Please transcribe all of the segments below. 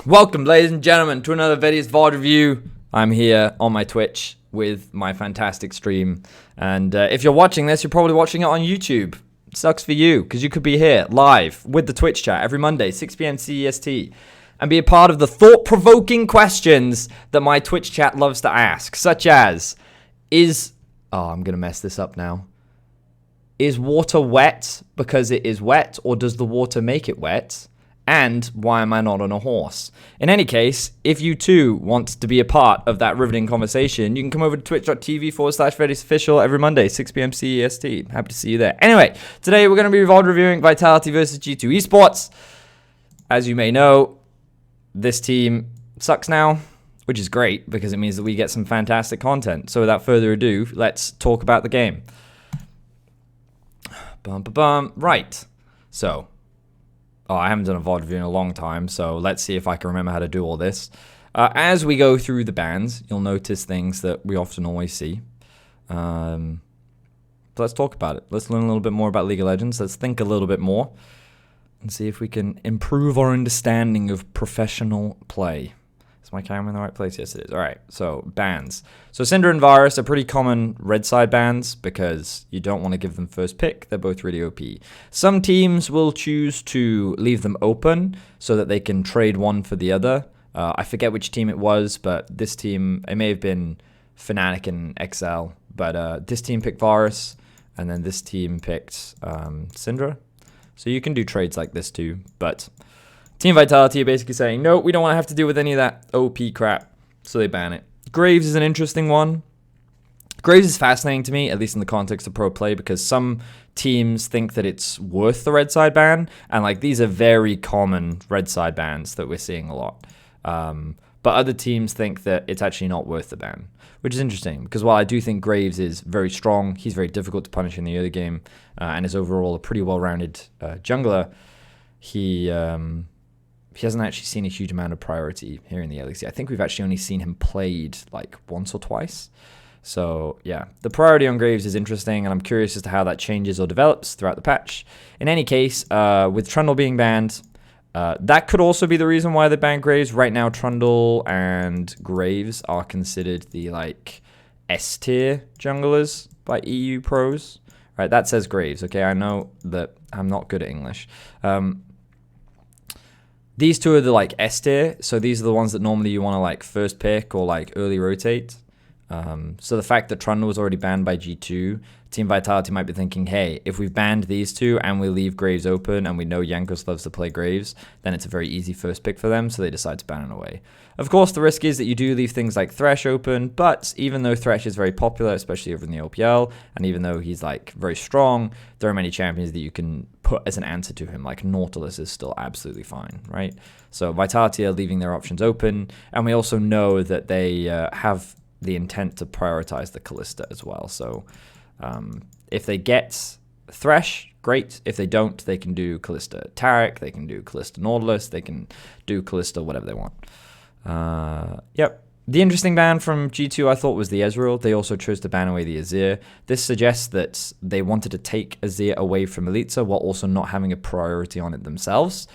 Welcome, ladies and gentlemen, to another Vedius VOD review. I'm here on my Twitch with my fantastic stream. And if you're watching this, you're probably watching it on YouTube. Sucks for you, because you could be here live with the Twitch chat every Monday, 6 p.m. CEST, and be a part of the thought-provoking questions that my Twitch chat loves to ask, such as, I'm going to mess this up now. Is water wet because it is wet, or does the water make it wet? And why am I not on a horse? In any case, if you too want to be a part of that riveting conversation, you can come over to twitch.tv/VediusOfficial every Monday, 6 p.m. CEST. Happy to see you there. Anyway, today we're going to be VOD reviewing Vitality versus G2 Esports. As you may know, this team sucks now, which is great because it means that we get some fantastic content. So without further ado, let's talk about the game. Right. So, I haven't done a VOD review in a long time, so let's see if I can remember how to do all this. As we go through the bans, you'll notice things that we often always see. So let's talk about it. Let's learn a little bit more about League of Legends. Let's think a little bit more and see if we can improve our understanding of professional play. Is my camera in the right place? Yes, it is. All right, so bans. So Syndra and Varus are pretty common red side bans because you don't want to give them first pick. They're both really OP. Some teams will choose to leave them open so that they can trade one for the other. I forget which team it was, but this team, it may have been Fnatic and XL, but this team picked Varus, and then this team picked Syndra. So you can do trades like this too, but Team Vitality are basically saying, no, we don't want to have to deal with any of that OP crap, so they ban it. Graves is an interesting one. Graves is fascinating to me, at least in the context of pro play, because some teams think that it's worth the red side ban, and like these are very common red side bans that we're seeing a lot. But other teams think that it's actually not worth the ban, which is interesting, because while I do think Graves is very strong, he's very difficult to punish in the early game, and is overall a pretty well-rounded jungler, he hasn't actually seen a huge amount of priority here in the LEC. I think we've actually only seen him played like once or twice. So yeah, the priority on Graves is interesting, and I'm curious as to how that changes or develops throughout the patch. In any case, with Trundle being banned, that could also be the reason why they banned Graves. Right now, Trundle and Graves are considered the like S tier junglers by EU pros. Right, that says Graves. Okay, I know that I'm not good at English. These two are the like S tier, so these are the ones that normally you want to like first pick or like early rotate. So the fact that Trundle was already banned by G2, Team Vitality might be thinking, hey, if we've banned these two and we leave Graves open and we know Jankos loves to play Graves, then it's a very easy first pick for them, so they decide to ban it away. Of course, the risk is that you do leave things like Thresh open, but even though Thresh is very popular, especially over in the OPL, and even though he's like very strong, there are many champions that you can put as an answer to him, like Nautilus is still absolutely fine, right? So Vitality are leaving their options open, and we also know that they have the intent to prioritize the Kalista as well. So if they get Thresh, great. If they don't, they can do Kalista Taric, they can do Kalista Nautilus, they can do Kalista whatever they want. Yep. The interesting ban from G2 I thought was the Ezreal. They also chose to ban away the Azir. This suggests that they wanted to take Azir away from Elitza while also not having a priority on it themselves.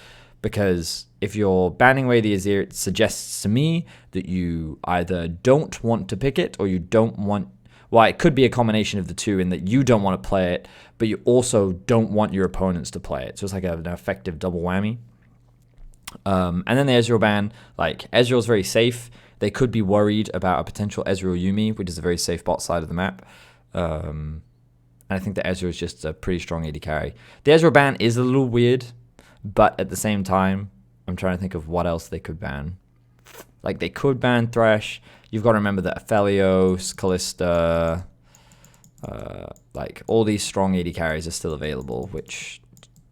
Because if you're banning away the Azir, it suggests to me that you either don't want to pick it or you don't want... Well, it could be a combination of the two in that you don't want to play it, but you also don't want your opponents to play it. So it's like an effective double whammy. And then the Ezreal ban, like Ezreal's very safe. They could be worried about a potential Ezreal Yuumi, which is a very safe bot side of the map. And I think the Ezreal is just a pretty strong AD carry. The Ezreal ban is a little weird, but at the same time, I'm trying to think of what else they could ban. Like, they could ban Thresh. You've got to remember that Aphelios, Kalista, like, all these strong AD carries are still available, which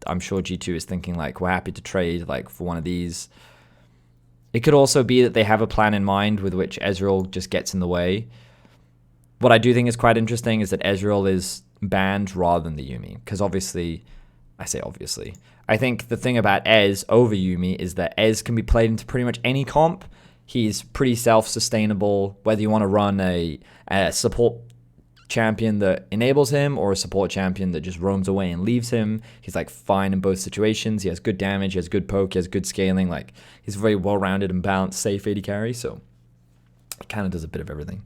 I'm sure G2 is thinking, like, we're happy to trade, like, for one of these. It could also be that they have a plan in mind with which Ezreal just gets in the way. What I do think is quite interesting is that Ezreal is banned rather than the Yuumi, because obviously... I say obviously. I think the thing about Ez over Yuumi is that Ez can be played into pretty much any comp. He's pretty self-sustainable, whether you want to run a support champion that enables him or a support champion that just roams away and leaves him. He's like fine in both situations. He has good damage, he has good poke, he has good scaling. Like he's very well-rounded and balanced, safe AD carry. So he kind of does a bit of everything.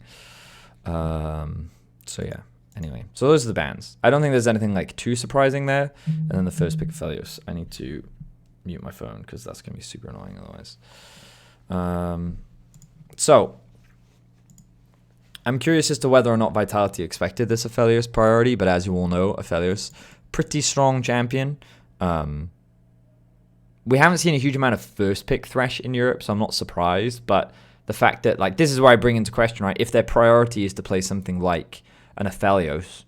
So yeah. Anyway, so those are the bans. I don't think there's anything like too surprising there. And then the first pick of Felios. I need to mute my phone because that's gonna be super annoying otherwise. So I'm curious as to whether or not Vitality expected this Aphelios priority, but as you all know, Aphelios, pretty strong champion. We haven't seen a huge amount of first pick Thresh in Europe, so I'm not surprised, but the fact that, like, this is where I bring into question, right? If their priority is to play something like an Aphelios,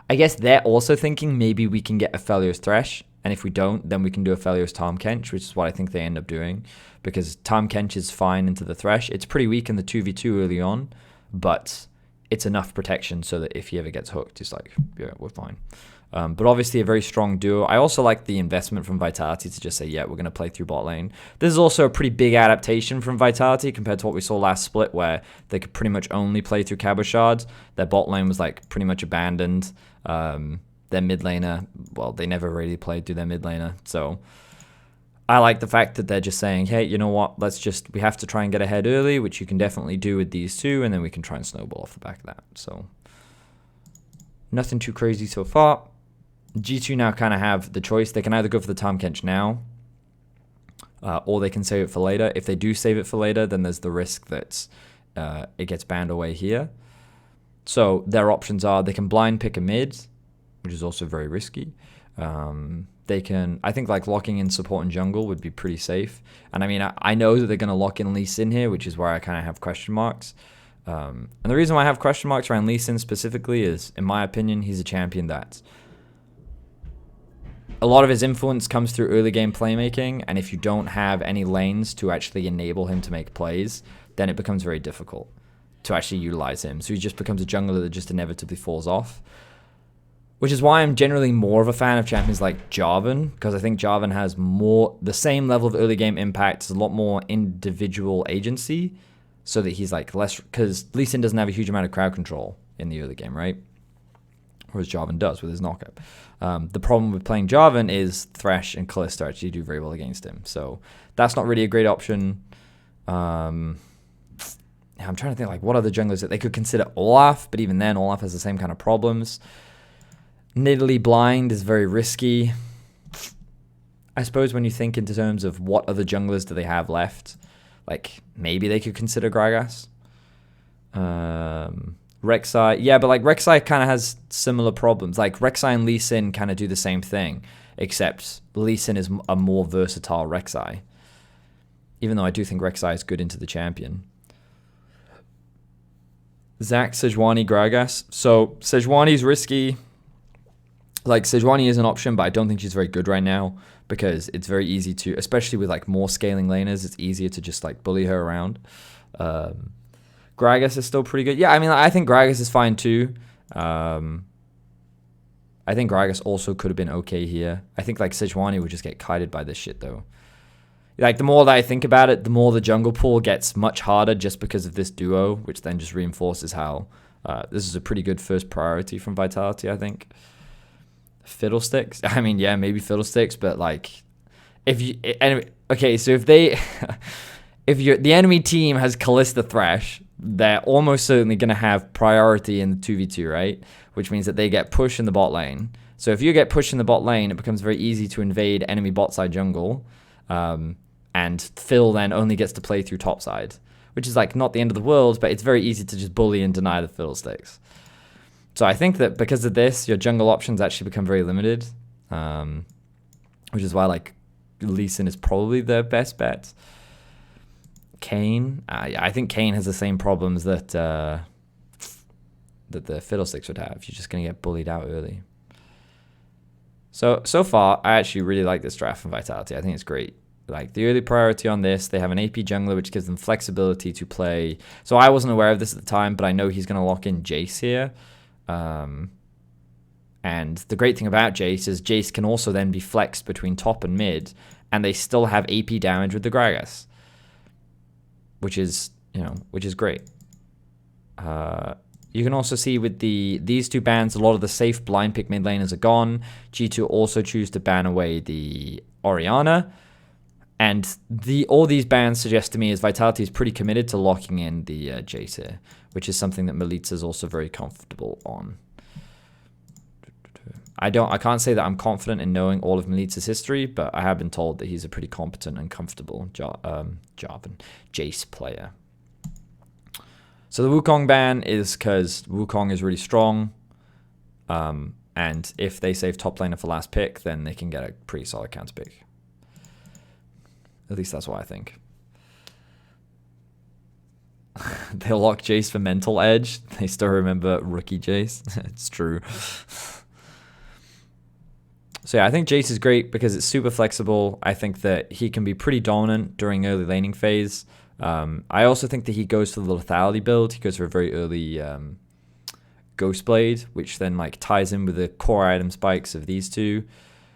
I guess they're also thinking maybe we can get Aphelios Thresh, and if we don't, then we can do Aphelios Tahm Kench, which is what I think they end up doing, because Tahm Kench is fine into the Thresh. It's pretty weak in the 2v2 early on, but it's enough protection so that if he ever gets hooked, he's like, yeah, we're fine. But obviously a very strong duo. I also like the investment from Vitality to just say, yeah, we're going to play through bot lane. This is also a pretty big adaptation from Vitality compared to what we saw last split, where they could pretty much only play through Cabochard. Their bot lane was like pretty much abandoned. Their mid laner, well, they never really played through their mid laner. So I like the fact that they're just saying, hey, you know what, we have to try and get ahead early, which you can definitely do with these two, and then we can try and snowball off the back of that. So nothing too crazy so far. G2 now kind of have the choice. They can either go for the Tahm Kench now, or they can save it for later. If they do save it for later, then there's the risk that it gets banned away here. So their options are they can blind pick a mid, which is also very risky. They can, I think, like locking in support and jungle would be pretty safe. And I mean, I know that they're going to lock in Lee Sin here, which is where I kind of have question marks. And the reason why I have question marks around Lee Sin specifically is, in my opinion, he's a champion that a lot of his influence comes through early game playmaking, and if you don't have any lanes to actually enable him to make plays, then it becomes very difficult to actually utilize him. So he just becomes a jungler that just inevitably falls off. Which is why I'm generally more of a fan of champions like Jarvan, because I think Jarvan has the same level of early game impact, a lot more individual agency, so that he's like less, because Lee Sin doesn't have a huge amount of crowd control in the early game, right? Whereas Jarvan does with his knockup. The problem with playing Jarvan is Thresh and Kalista actually do very well against him. So that's not really a great option. I'm trying to think like what other junglers that they could consider. Olaf, but even then Olaf has the same kind of problems. Nidalee blind is very risky. I suppose when you think in terms of what other junglers do they have left, like maybe they could consider Gragas. Rek'Sai, yeah, but like Rek'Sai kind of has similar problems. Like Rek'Sai and Lee Sin kind of do the same thing, except Lee Sin is a more versatile Rek'Sai. Even though I do think Rek'Sai is good into the champion. Zac, Sejuani, Gragas. So Sejuani's risky. Like Sejuani is an option, but I don't think she's very good right now because it's very easy to, especially with like more scaling laners, it's easier to just like bully her around. Gragas is still pretty good. Yeah, I mean, I think Gragas is fine too. I think Gragas also could have been okay here. I think like Sejuani would just get kited by this shit though. Like the more that I think about it, the more the jungle pool gets much harder just because of this duo, which then just reinforces how this is a pretty good first priority from Vitality, I think. Fiddlesticks? I mean, yeah, maybe Fiddlesticks, but like, anyway, okay, so if the enemy team has Kalista Thresh, they're almost certainly going to have priority in the 2v2, right? Which means that they get pushed in the bot lane. So if you get pushed in the bot lane, it becomes very easy to invade enemy bot side jungle, and Phil then only gets to play through top side, which is like not the end of the world, but it's very easy to just bully and deny the Fiddlesticks. So I think that because of this, your jungle options actually become very limited, which is why like Lee Sin is probably their best bet. Kayn, I think Kayn has the same problems that the Fiddlesticks would have. You're just going to get bullied out early. So far, I actually really like this draft from Vitality. I think it's great. Like the early priority on this, they have an AP jungler, which gives them flexibility to play. So I wasn't aware of this at the time, but I know he's going to lock in Jace here. And the great thing about Jace is Jace can also then be flexed between top and mid, and they still have AP damage with the Gragas, which is great. You can also see with these two bans, a lot of the safe blind pick mid laners are gone. G2 also choose to ban away the Orianna. And all these bans suggest to me is Vitality is pretty committed to locking in the Jace here, which is something that Melitza is also very comfortable on. I can't say that I'm confident in knowing all of Melitza's history, but I have been told that he's a pretty competent and comfortable Jace player. So the Wukong ban is because Wukong is really strong. And if they save top laner for last pick, then they can get a pretty solid counter pick. At least that's what I think. They'll lock Jace for mental edge. They still remember rookie Jace. It's true. So yeah, I think Jace is great because it's super flexible. I think that he can be pretty dominant during early laning phase. I also think that he goes for the lethality build. He goes for a very early Ghostblade, which then like ties in with the core item spikes of these two.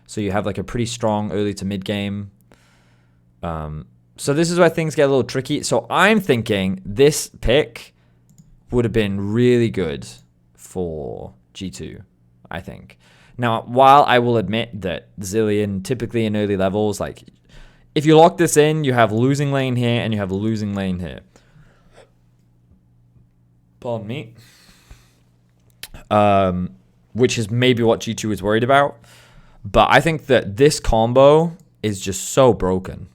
So you have like a pretty strong early to mid game. So this is where things get a little tricky. So I'm thinking this pick would have been really good for G2, I think. Now, while I will admit that Zilean typically in early levels, like if you lock this in, you have losing lane here and you have losing lane here. Pardon me. Which is maybe what G2 is worried about. But I think that this combo is just so broken.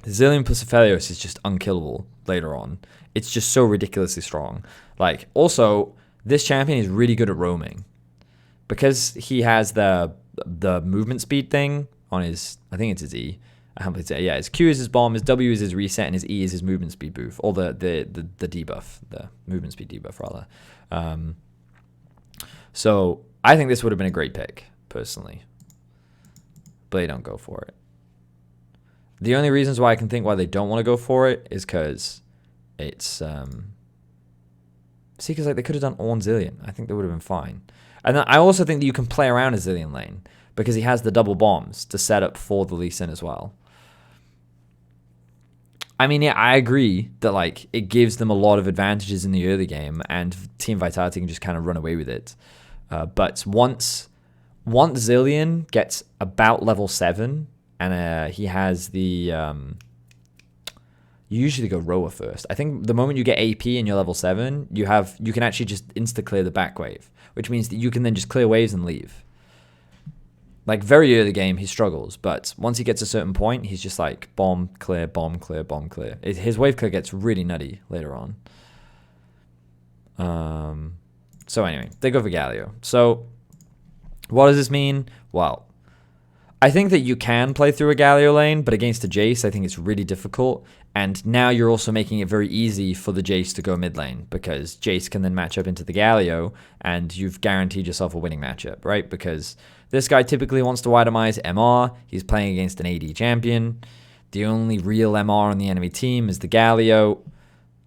Zilean plus Aphelios is just unkillable later on. It's just so ridiculously strong. Like, also, this champion is really good at roaming. Because he has the movement speed thing on his, I think it's his E. I haven't played it. Yeah, his Q is his bomb, his W is his reset, and his E is his movement speed boost. Or the debuff, the movement speed debuff, rather. So, I think this would have been a great pick, personally. But they don't go for it. The only reasons why I can think why they don't want to go for it is because it's... See, because like, they could have done Ornn Zilean. I think they would have been fine. And then I also think that you can play around a Zilean lane because he has the double bombs to set up for the Lee Sin as well. I mean, yeah, I agree that like it gives them a lot of advantages in the early game and Team Vitality can just kind of run away with it. But once Zilean gets about level 7 and he has the... You usually go Roa first. I think the moment you get AP and you're level 7, you can actually just insta-clear the back wave, which means that you can then just clear waves and leave. Like, very early game, he struggles, but once he gets a certain point, he's just like, bomb, clear, bomb, clear, bomb, clear. His wave clear gets really nutty later on. So anyway, they go for Galio. So, what does this mean? Well, I think that you can play through a Galio lane, but against a Jace, I think it's really difficult. And now you're also making it very easy for the Jace to go mid lane, because Jace can then match up into the Galio, and you've guaranteed yourself a winning matchup, right? Because this guy typically wants to itemize MR. He's playing against an AD champion. The only real MR on the enemy team is the Galio.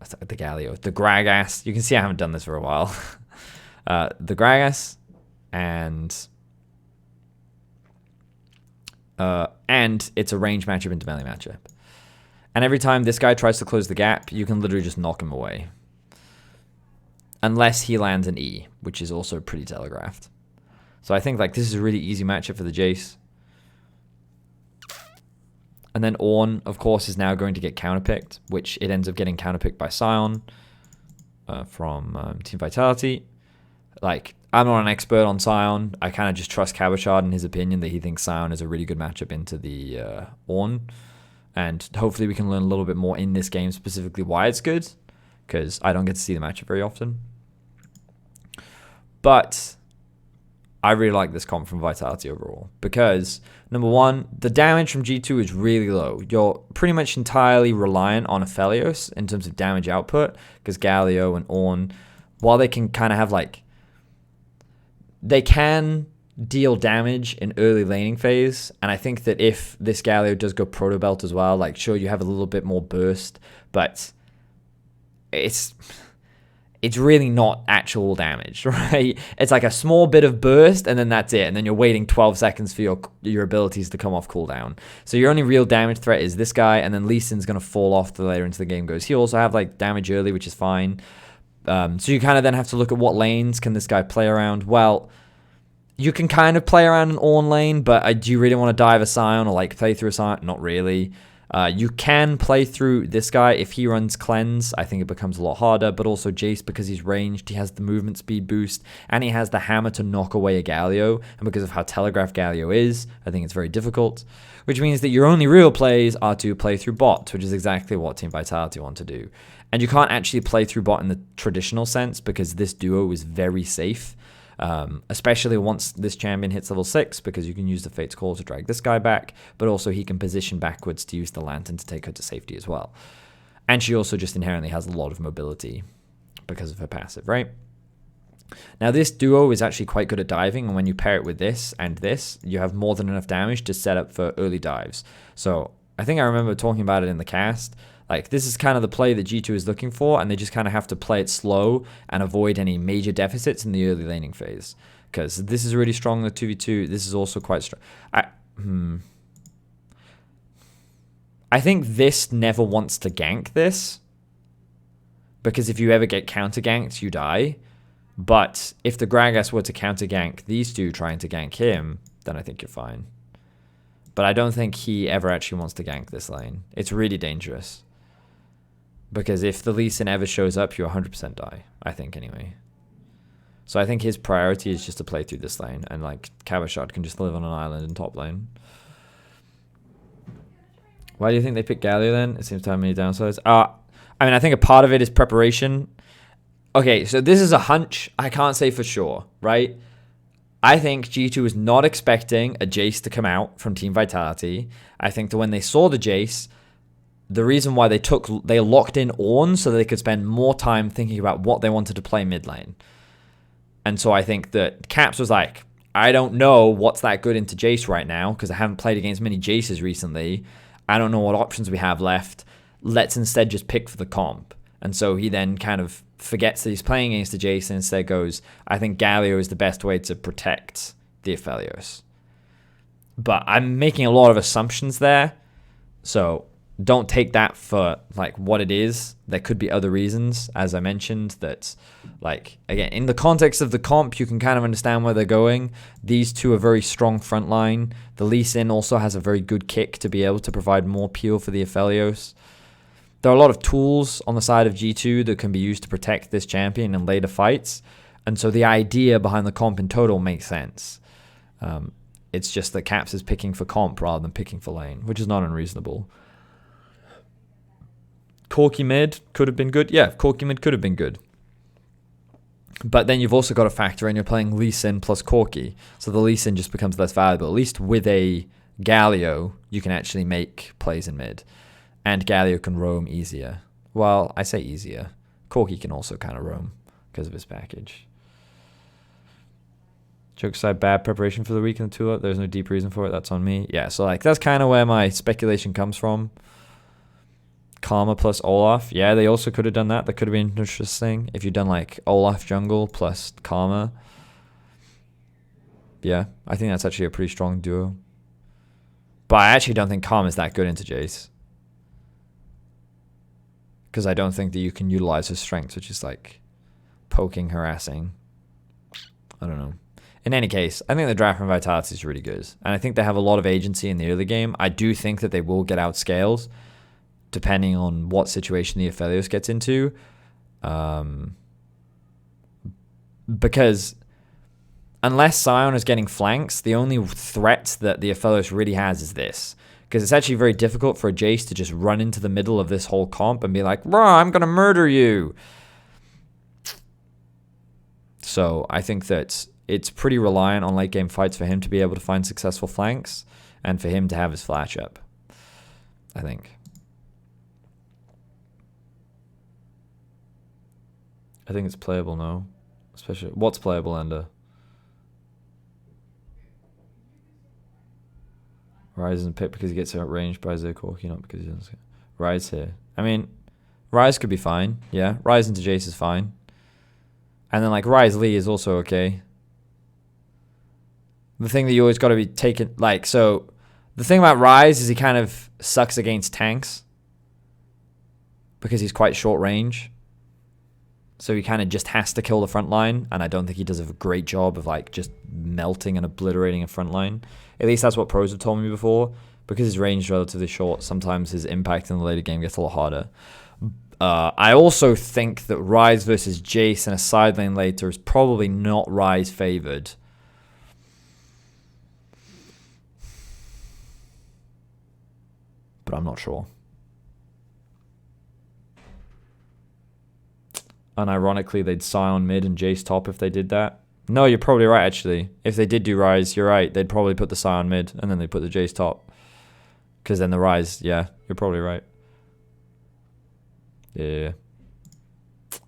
The Gragas. You can see I haven't done this for a while. The Gragas. And it's a range matchup into melee matchup. And every time this guy tries to close the gap, you can literally just knock him away. Unless he lands an E, which is also pretty telegraphed. So I think like this is a really easy matchup for the Jace. And then Ornn, of course, is now going to get counterpicked, which it ends up getting counterpicked by Sion from Team Vitality. Like, I'm not an expert on Sion. I kind of just trust Cabochard in his opinion that he thinks Sion is a really good matchup into the Ornn. And hopefully we can learn a little bit more in this game, specifically why it's good, because I don't get to see the matchup very often. But I really like this comp from Vitality overall, because, number one, the damage from G2 is really low. You're pretty much entirely reliant on Aphelios in terms of damage output, because Galio and Ornn, while they can kind of have, like, they can deal damage in early laning phase, and I think that if this Galio does go Proto Belt as well, like, sure, you have a little bit more burst, but it's really not actual damage, right? It's like a small bit of burst, and then that's it, and then you're waiting 12 seconds for your abilities to come off cooldown. So your only real damage threat is this guy, and then Lee Sin's going to fall off the later into the game goes. He also have, like, damage early, which is fine, So you kind of then have to look at what lanes can this guy play around. Well, you can kind of play around an Ornn lane, but do you really want to dive a Scion or like play through a Scion? Not really. You can play through this guy if he runs Cleanse. I think it becomes a lot harder, but also Jace, because he's ranged, he has the movement speed boost, and he has the hammer to knock away a Galio, and because of how telegraphed Galio is, I think it's very difficult, which means that your only real plays are to play through bot, which is exactly what Team Vitality want to do. And you can't actually play through bot in the traditional sense, because this duo is very safe. Especially once this champion hits level 6, because you can use the Fate's Call to drag this guy back, but also he can position backwards to use the Lantern to take her to safety as well. And she also just inherently has a lot of mobility because of her passive, right? Now this duo is actually quite good at diving, and when you pair it with this and this, you have more than enough damage to set up for early dives. So I think I remember talking about it in the cast. Like, this is kind of the play that G2 is looking for, and they just kind of have to play it slow and avoid any major deficits in the early laning phase. Because this is really strong in the 2v2. This is also quite strong. I think this never wants to gank this, because if you ever get counter-ganked, you die. But if the Gragas were to counter-gank these two trying to gank him, then I think you're fine. But I don't think he ever actually wants to gank this lane. It's really dangerous. Because if the Lee Sin ever shows up, you 100% die. I think, anyway. So I think his priority is just to play through this lane. And, like, Cabashot can just live on an island in top lane. Why do you think they picked Galio, then? It seems to have many downsides. I mean, I think a part of it is preparation. Okay, so this is a hunch. I can't say for sure, right? I think G2 is not expecting a Jace to come out from Team Vitality. I think that when they saw the Jace, the reason why they locked in Ornn so that they could spend more time thinking about what they wanted to play mid lane. And so I think that Caps was like, I don't know what's that good into Jace right now, because I haven't played against many Jaces recently. I don't know what options we have left. Let's instead just pick for the comp. And so he then kind of forgets that he's playing against the Jace and instead goes, I think Galio is the best way to protect the Aphelios. But I'm making a lot of assumptions there. So don't take that for like what it is. There could be other reasons, as I mentioned, that, like, again, in the context of the comp, you can kind of understand where they're going. These two are very strong front line. The Lee Sin also has a very good kick to be able to provide more peel for the Aphelios. There are a lot of tools on the side of G2 that can be used to protect this champion in later fights. And so the idea behind the comp in total makes sense. It's just that Caps is picking for comp rather than picking for lane, which is not unreasonable. Corki mid could have been good. Yeah, Corki mid could have been good. But then you've also got to factor in you're playing Lee Sin plus Corki. So the Lee Sin just becomes less valuable. At least with a Galio, you can actually make plays in mid. And Galio can roam easier. Well, I say easier. Corki can also kind of roam because of his package. Joke aside, bad preparation for the week in the tool. There's no deep reason for it. That's on me. Yeah, so like that's kind of where my speculation comes from. Karma plus Olaf. Yeah, they also could have done that. That could have been interesting if you'd done like Olaf jungle plus Karma. Yeah, I think that's actually a pretty strong duo. But I actually don't think Karma is that good into Jace. Because I don't think that you can utilize her strengths, which is like poking, harassing. I don't know. In any case, I think the draft from Vitality is really good. And I think they have a lot of agency in the early game. I do think that they will get outscaled, depending on what situation the Aphelios gets into. Because unless Sion is getting flanks, the only threat that the Aphelios really has is this. Because it's actually very difficult for a Jace to just run into the middle of this whole comp and be like, "Bruh, I'm going to murder you." So I think that it's pretty reliant on late game fights for him to be able to find successful flanks and for him to have his flash up, I think. I think it's playable now. Especially, what's playable, Ender? Rise isn't picked because he gets outranged by Isaiah Corki, not because he doesn't. Rise here. I mean, Rise could be fine. Yeah, Rise into Jace is fine. And then, like, Rise Lee is also okay. The thing that you always got to be taking, like, so the thing about Rise is he kind of sucks against tanks because he's quite short range. So he kind of just has to kill the front line, and I don't think he does a great job of like just melting and obliterating a front line. At least that's what pros have told me before. Because his range is relatively short, sometimes his impact in the later game gets a lot harder. I also think that Ryze versus Jace in a side lane later is probably not Ryze favored. But I'm not sure. Unironically, they'd Sion mid and Jace top if they did that. No, you're probably right, actually. If they did do Ryze, you're right. They'd probably put the Sion mid, and then they'd put the Jace top. Because then the Ryze, yeah, you're probably right. Yeah.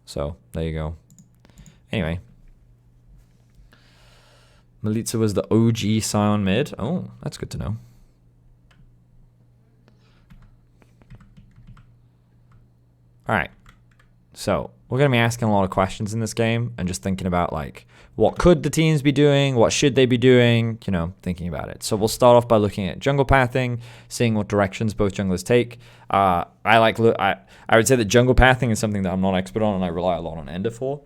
So, there you go. Anyway. Melitza was the OG Sion mid. Oh, that's good to know. Alright. So, we're going to be asking a lot of questions in this game and just thinking about, like, what could the teams be doing? What should they be doing? You know, thinking about it. So, we'll start off by looking at jungle pathing, seeing what directions both junglers take. I would say that jungle pathing is something that I'm not expert on and I rely a lot on Ender for.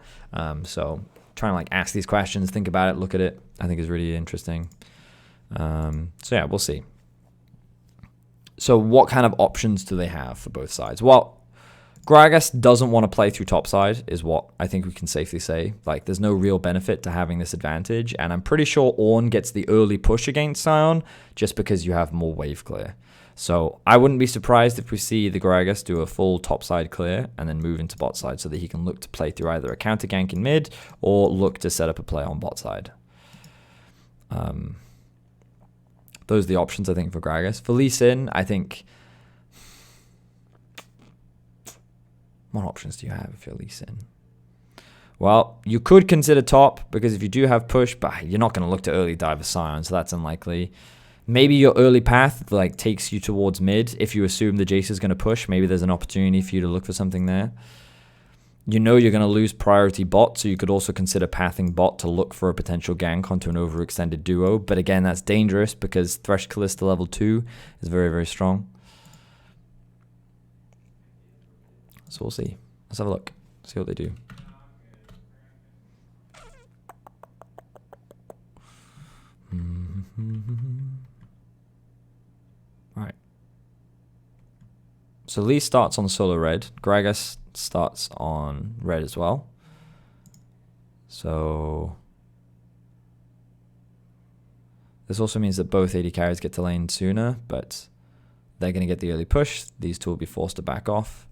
So, trying to, like, ask these questions, think about it, look at it, I think is really interesting. So, yeah, we'll see. So, what kind of options do they have for both sides? Well, Gragas doesn't want to play through topside, is what I think we can safely say. Like, there's no real benefit to having this advantage, and I'm pretty sure Ornn gets the early push against Sion just because you have more wave clear. So I wouldn't be surprised if we see the Gragas do a full topside clear and then move into bot side so that he can look to play through either a counter gank in mid or look to set up a play on bot side. Those are the options, I think, for Gragas. For Lee Sin, I think... What options do you have if you're Lee Sin? Well, you could consider top, because if you do have push, but you're not going to look to early dive a Sion, so that's unlikely. Maybe your early path like takes you towards mid. If you assume the Jace is going to push, maybe there's an opportunity for you to look for something there. You know you're going to lose priority bot, so you could also consider pathing bot to look for a potential gank onto an overextended duo. But again, that's dangerous because Thresh Callista level 2 is very, very strong. So we'll see. Let's have a look. See what they do. Alright. So Lee starts on solo red. Gragas starts on red as well. So this also means that both AD carries get to lane sooner, but they're going to get the early push. These two will be forced to back off,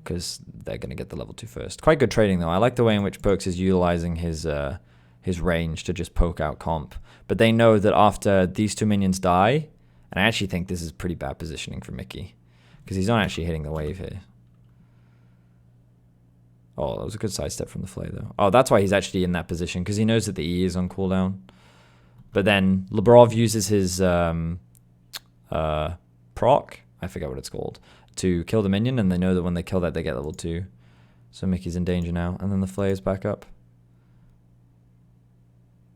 because they're going to get the level 2 first. Quite good trading, though. I like the way in which Perks is utilizing his range to just poke out comp. But they know that after these two minions die, and I actually think this is pretty bad positioning for Mickey, because he's not actually hitting the wave here. Oh, that was a good sidestep from the Flay, though. Oh, that's why he's actually in that position, because he knows that the E is on cooldown. But then Labrov uses his proc, I forget what it's called, to kill the minion, and they know that when they kill that, they get level 2. So Mickey's in danger now, and then the Flay is back up.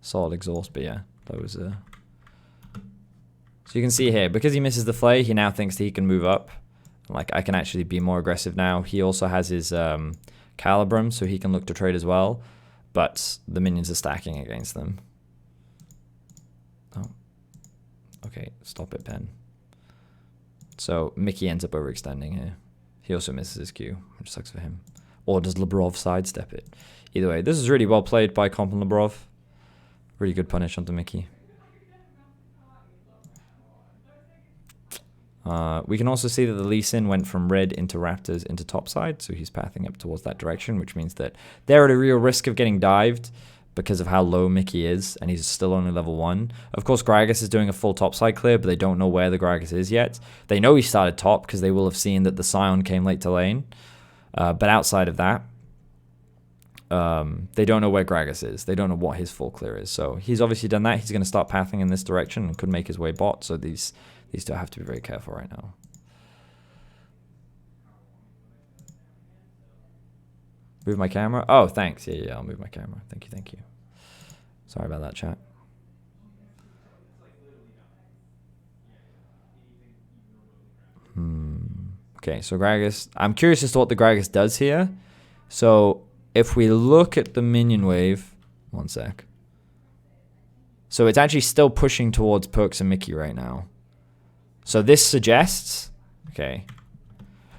Solid exhaust, but yeah, that was... So you can see here, because he misses the Flay, he now thinks that he can move up. Like, I can actually be more aggressive now. He also has his Calibrum, so he can look to trade as well, but the minions are stacking against them. Oh. Okay, stop it, Pen. So Mickey ends up overextending here. He also misses his Q, which sucks for him. Or does Labrov sidestep it? Either way, this is really well played by Comp and Labrov. Really good punish onto Mickey. We can also see that the Lee Sin went from red into Raptors into topside, so he's pathing up towards that direction, which means that they're at a real risk of getting dived because of how low Mickey is, and he's still only level 1. Of course, Gragas is doing a full topside clear, but they don't know where the Gragas is yet. They know he started top because they will have seen that the Sion came late to lane. But outside of that, they don't know where Gragas is. They don't know what his full clear is. So he's obviously done that. He's going to start pathing in this direction and could make his way bot. So these two have to be very careful right now. Move my camera? Oh, thanks. Yeah, I'll move my camera. Thank you. Sorry about that, chat. Okay, so Gragas... I'm curious as to what the Gragas does here. So if we look at the minion wave, one sec. So it's actually still pushing towards Perks and Mickey right now. So this suggests, okay.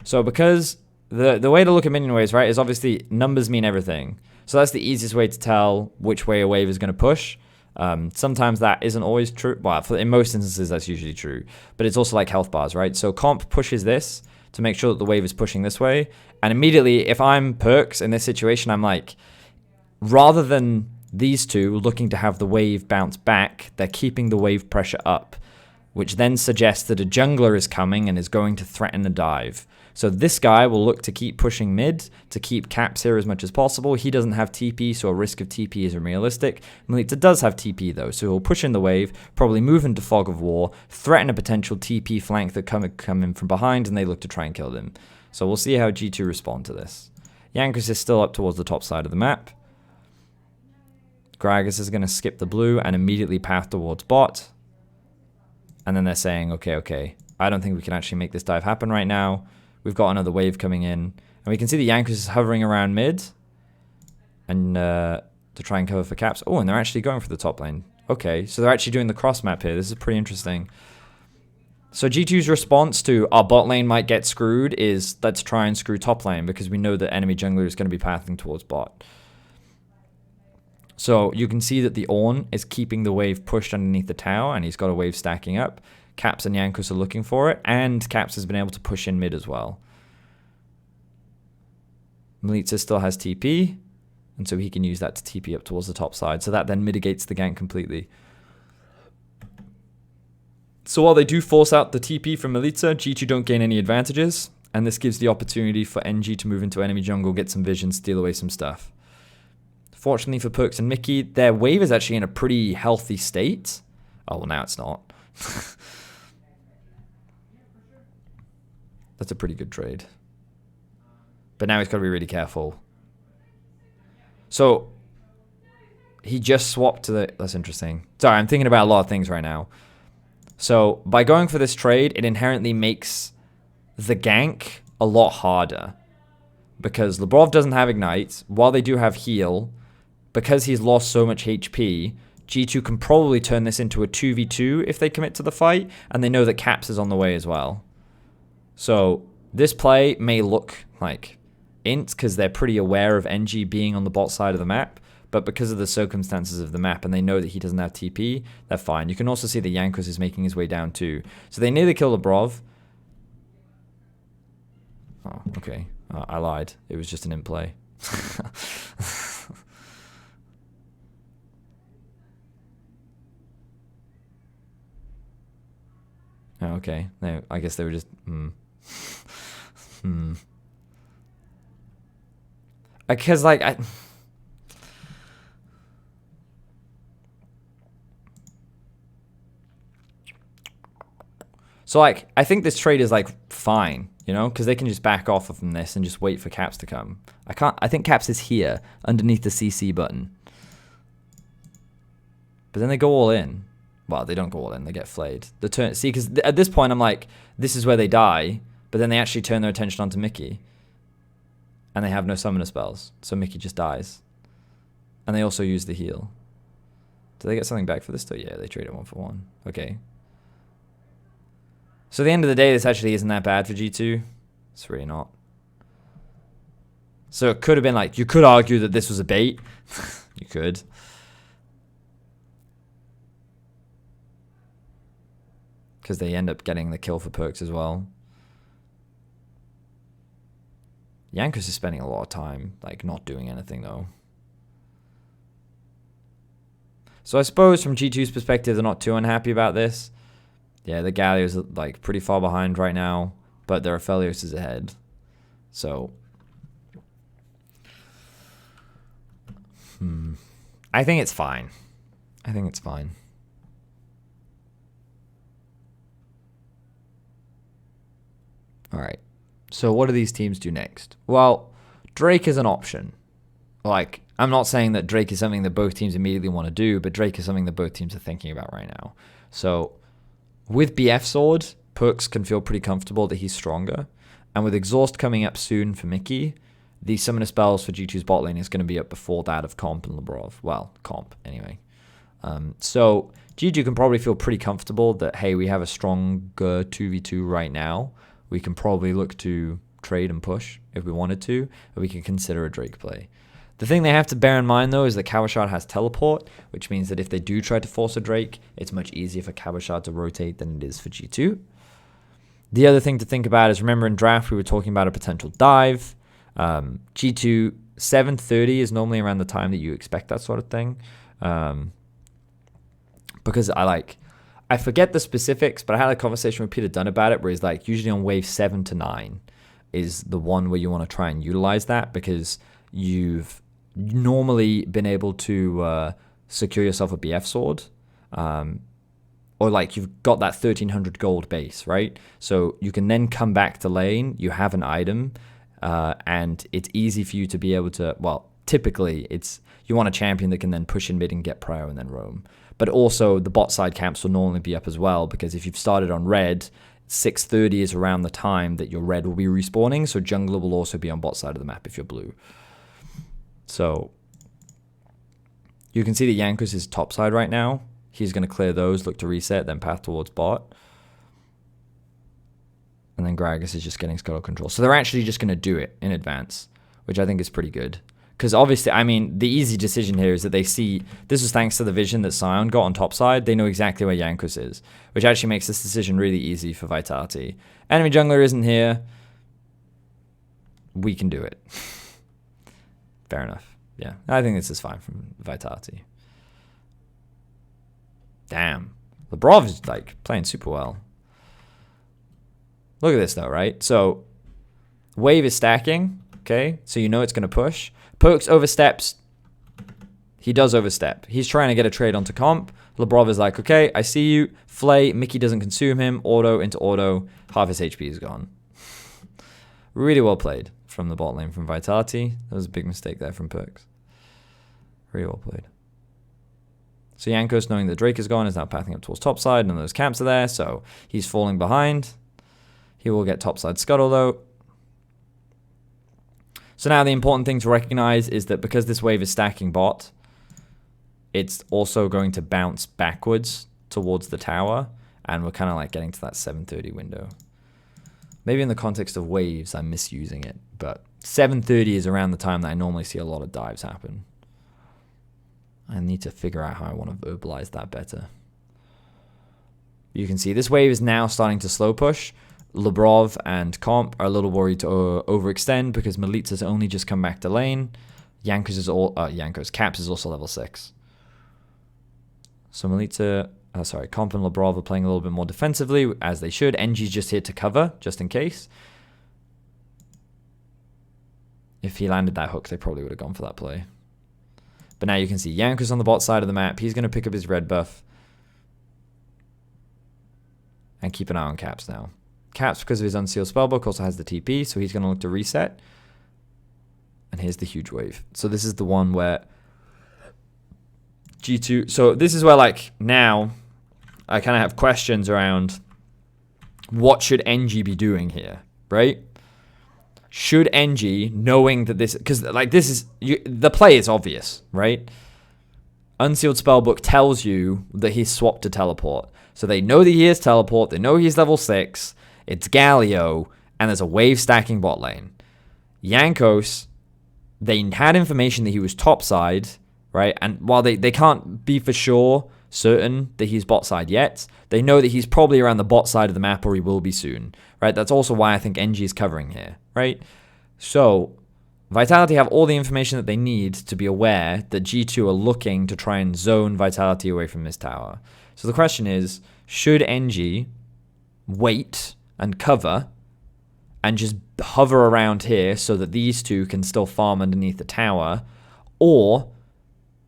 So because the way to look at minion waves, right, is obviously numbers mean everything. So that's the easiest way to tell which way a wave is going to push. Sometimes that isn't always true. Well, in most instances, that's usually true. But it's also like health bars, right? So comp pushes this to make sure that the wave is pushing this way. And immediately, if I'm Perks in this situation, I'm like, rather than these two looking to have the wave bounce back, they're keeping the wave pressure up, which then suggests that a jungler is coming and is going to threaten a dive. So this guy will look to keep pushing mid, to keep caps here as much as possible. He doesn't have TP, so a risk of TP is unrealistic. Melita does have TP though, so he'll push in the wave, probably move into Fog of War, threaten a potential TP flank that come in from behind, and they look to try and kill them. So we'll see how G2 respond to this. Jankos is still up towards the top side of the map. Gragas is going to skip the blue and immediately path towards bot. And then they're saying, okay, I don't think we can actually make this dive happen right now. We've got another wave coming in. And we can see the Jankos is hovering around mid. And to try and cover for caps. Oh, and they're actually going for the top lane. Okay, so they're actually doing the cross map here. This is pretty interesting. So G2's response to our bot lane might get screwed is let's try and screw top lane because we know that enemy jungler is going to be pathing towards bot. So you can see that the Ornn is keeping the wave pushed underneath the tower, and he's got a wave stacking up. Caps and Jankos are looking for it, and Caps has been able to push in mid as well. Melitza still has TP, and so he can use that to TP up towards the top side. So that then mitigates the gank completely. So while they do force out the TP from Melitza, G2 don't gain any advantages, and this gives the opportunity for NG to move into enemy jungle, get some vision, steal away some stuff. Fortunately for Perks and Mickey, their wave is actually in a pretty healthy state. Oh, well, now it's not. That's a pretty good trade. But now he's got to be really careful. So, he just swapped to the... That's interesting. Sorry, I'm thinking about a lot of things right now. So, by going for this trade, it inherently makes the gank a lot harder. Because Labrov doesn't have Ignite, while they do have heal... Because he's lost so much HP, G2 can probably turn this into a 2v2 if they commit to the fight, and they know that Caps is on the way as well. So this play may look like int because they're pretty aware of NG being on the bot side of the map, but because of the circumstances of the map and they know that he doesn't have TP, they're fine. You can also see that Jankos is making his way down too. So they nearly kill Labrov. Oh, okay. I lied. It was just an int play. Oh, okay. No, I guess they were just... Because, like, So, like, I think this trade is, like, fine, you know? Because they can just back off from this and just wait for Caps to come. I think Caps is here, underneath the CC button. But then they go all in. Well, they don't go all in. They get flayed. See, because at this point, I'm like, this is where they die. But then they actually turn their attention onto Mickey. And they have no summoner spells. So Mickey just dies. And they also use the heal. Do they get something back for this? Still, yeah, they trade it 1-for-1. Okay. So at the end of the day, this actually isn't that bad for G2. It's really not. So it could have been like, you could argue that this was a bait. You could. Because they end up getting the kill for Perks as well. Jankos is spending a lot of time, like, not doing anything, though. So I suppose from G2's perspective, they're not too unhappy about this. Yeah, the Galio's, like, pretty far behind right now, but their Aphelios is ahead. So... I think it's fine. I think it's fine. Alright, so what do these teams do next? Well, Drake is an option. Like, I'm not saying that Drake is something that both teams immediately want to do, but Drake is something that both teams are thinking about right now. So, with BF Sword, Perks can feel pretty comfortable that he's stronger. And with Exhaust coming up soon for Mickey, the summoner spells for G2's bot lane is going to be up before that of Comp and Labrov. Well, Comp, anyway. So G2 can probably feel pretty comfortable that, hey, we have a stronger 2v2 right now. We can probably look to trade and push if we wanted to, or we can consider a Drake play. The thing they have to bear in mind, though, is that Kawashard has teleport, which means that if they do try to force a Drake, it's much easier for Kawashard to rotate than it is for G2. The other thing to think about is, remember in draft, we were talking about a potential dive. G2, 7:30 is normally around the time that you expect that sort of thing. Because I forget the specifics, but I had a conversation with Peter Dunn about it, where he's like, usually on wave 7 to 9 is the one where you want to try and utilize that, because you've normally been able to secure yourself a BF sword, or like you've got that 1300 gold base, right? So you can then come back to lane, you have an item, and it's easy for you to be able to, well, typically you want a champion that can then push in mid and get prio and then roam. But also the bot side camps will normally be up as well, because if you've started on red, 6:30 is around the time that your red will be respawning, so jungler will also be on bot side of the map if you're blue. So you can see that Jankos is top side right now. He's going to clear those, look to reset, then path towards bot. And then Gragas is just getting scuttle control. So they're actually just going to do it in advance, which I think is pretty good. Because obviously, I mean, the easy decision here is that they see, this is thanks to the vision that Sion got on top side, they know exactly where Jankos is, which actually makes this decision really easy for Vitality. Enemy jungler isn't here. We can do it. Fair enough. Yeah, I think this is fine from Vitality. Damn. Labrov is like playing super well. Look at this though, right? So wave is stacking, okay? So you know it's going to push. Perks oversteps. He does overstep. He's trying to get a trade onto comp. Labrov is like, okay, I see you. Flay, Mickey doesn't consume him. Auto into auto. Half his HP is gone. Really well played from the bot lane from Vitality. That was a big mistake there from Perks. Really well played. So Jankos, knowing that Drake is gone, is now pathing up towards topside. None of those camps are there, so he's falling behind. He will get topside scuttle though. So now the important thing to recognize is that because this wave is stacking bot, it's also going to bounce backwards towards the tower, and we're kind of like getting to that 7:30 window. Maybe in the context of waves, I'm misusing it, but 7:30 is around the time that I normally see a lot of dives happen. I need to figure out how I want to verbalize that better. You can see this wave is now starting to slow push. Labrov and Comp are a little worried to overextend because Melitza's only just come back to lane. Caps is also level 6. So Comp and Labrov are playing a little bit more defensively, as they should. NG's just here to cover, just in case. If he landed that hook, they probably would have gone for that play. But now you can see Jankos on the bot side of the map. He's going to pick up his red buff. And keep an eye on Caps now. Caps, because of his unsealed spellbook, also has the TP, so he's going to look to reset. And here's the huge wave. So this is the one where G2... So this is where, like, now I kind of have questions around what should NG be doing here, right? Should NG, knowing that this... Because, like, this is... the play is obvious, right? Unsealed spellbook tells you that he's swapped to teleport. So they know that he is teleport. They know he's level 6. It's Galio, and there's a wave stacking bot lane. Jankos, they had information that he was topside, right? And while they can't be for sure certain that he's bot side yet, they know that he's probably around the bot side of the map, or he will be soon, right? That's also why I think NG is covering here, right? So Vitality have all the information that they need to be aware that G2 are looking to try and zone Vitality away from this tower. So the question is, should NG wait and cover and just hover around here so that these two can still farm underneath the tower? Or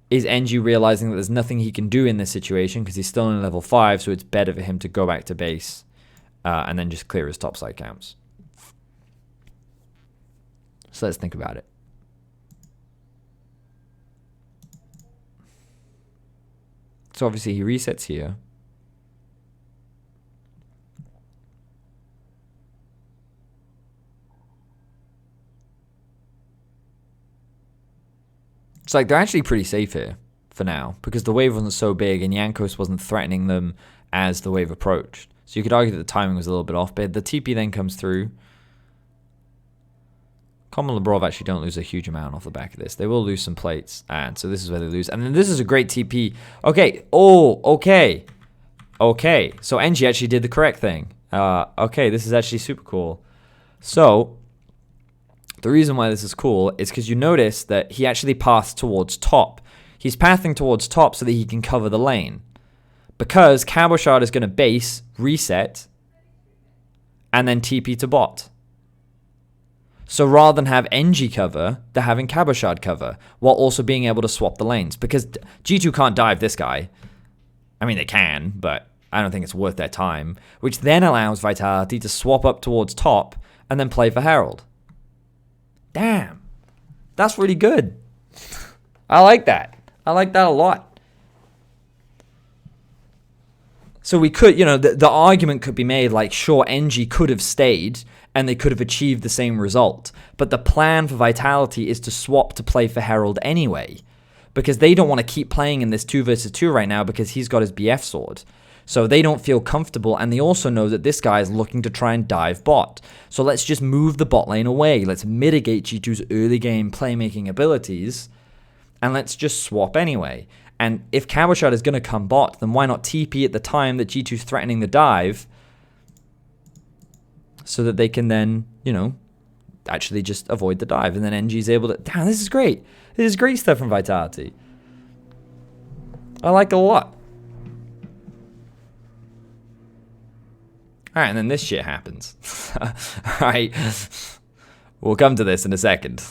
is NG realizing that there's nothing he can do in this situation because he's still in level 5, so it's better for him to go back to base and then just clear his topside camps? So let's think about it. So obviously he resets here. It's like they're actually pretty safe here for now because the wave wasn't so big and Jankos wasn't threatening them as the wave approached. So you could argue that the timing was a little bit off, but the TP then comes through. Common Labrov actually don't lose a huge amount off the back of this. They will lose some plates, and so this is where they lose. And then this is a great TP. Okay, okay. So NG actually did the correct thing. Okay, this is actually super cool. So the reason why this is cool is because you notice that he actually passed towards top. He's pathing towards top so that he can cover the lane. Because Cabochard is going to base, reset, and then TP to bot. So rather than have NG cover, they're having Cabochard cover, while also being able to swap the lanes. Because G2 can't dive this guy. I mean, they can, but I don't think it's worth their time. Which then allows Vitality to swap up towards top, and then play for Herald. Damn. That's really good. I like that. I like that a lot. So we could, the argument could be made like, sure, NG could have stayed and they could have achieved the same result. But the plan for Vitality is to swap to play for Herald anyway. Because they don't want to keep playing in this 2 versus 2 right now because he's got his BF sword. So they don't feel comfortable, and they also know that this guy is looking to try and dive bot. So let's just move the bot lane away. Let's mitigate G2's early game playmaking abilities, and let's just swap anyway. And if Cabochard is going to come bot, then why not TP at the time that G2's threatening the dive so that they can then, actually just avoid the dive. And then NG's able to... Damn, this is great. This is great stuff from Vitality. I like it a lot. Alright, and then this shit happens. Alright. We'll come to this in a second.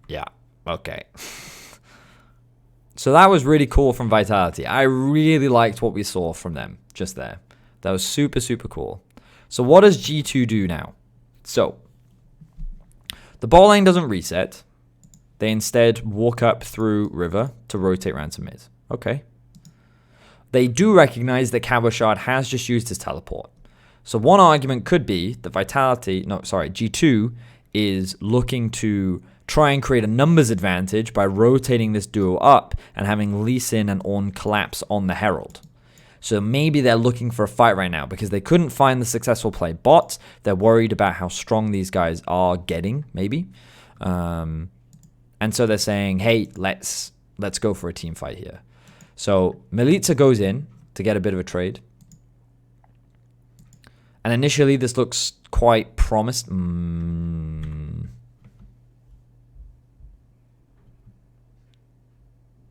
Yeah, okay. So that was really cool from Vitality. I really liked what we saw from them just there. That was super, super cool. So what does G2 do now? So, the ball lane doesn't reset. They instead walk up through river to rotate around to mid. Okay. They do recognize that Cabochard has just used his teleport. So one argument could be that G2 is looking to try and create a numbers advantage by rotating this duo up and having Lee Sin and Ornn collapse on the Herald. So maybe they're looking for a fight right now because they couldn't find the successful play bot. They're worried about how strong these guys are getting, maybe. And so they're saying, hey, let's go for a team fight here. So Milica goes in to get a bit of a trade. And initially, this looks quite promising.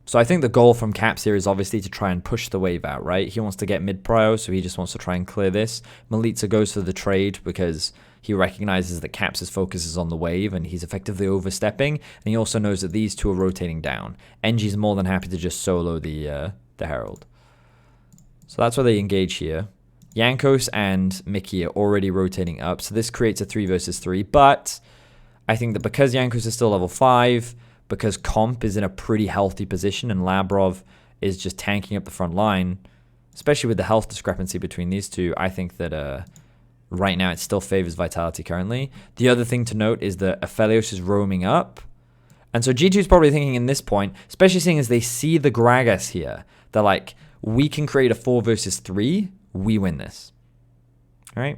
So I think the goal from Caps here is obviously to try and push the wave out, right? He wants to get mid-prio, so he just wants to try and clear this. Milica goes for the trade because he recognizes that Caps' focus is on the wave and he's effectively overstepping. And he also knows that these two are rotating down. NG's more than happy to just solo the Herald. So that's where they engage here. Jankos and Mickey are already rotating up, so this creates a 3 versus 3, but I think that because Jankos is still level 5, because Comp is in a pretty healthy position and Labrov is just tanking up the front line, especially with the health discrepancy between these two, I think that right now it still favors Vitality currently. The other thing to note is that Aphelios is roaming up, and so G2 is probably thinking in this point, especially seeing as they see the Gragas here, they're like, we can create a 4 versus 3, we win this. All right?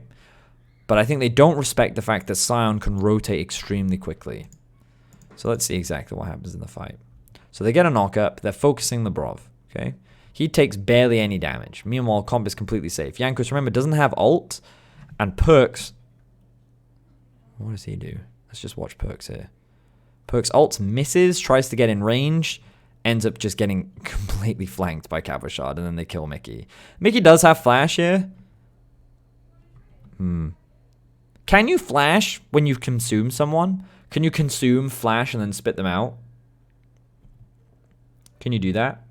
But I think they don't respect the fact that Sion can rotate extremely quickly. So let's see exactly what happens in the fight. So they get a knock-up. They're focusing the Brov. Okay? He takes barely any damage. Meanwhile, Comp is completely safe. Jankos, remember, doesn't have ult. And Perks... What does he do? Let's just watch Perks here. Perks ult misses, tries to get in range, ends up just getting completely flanked by Cabochard, and then they kill Mickey. Mickey does have flash here. Can you flash when you consume someone? Can you consume, flash, and then spit them out? Can you do that?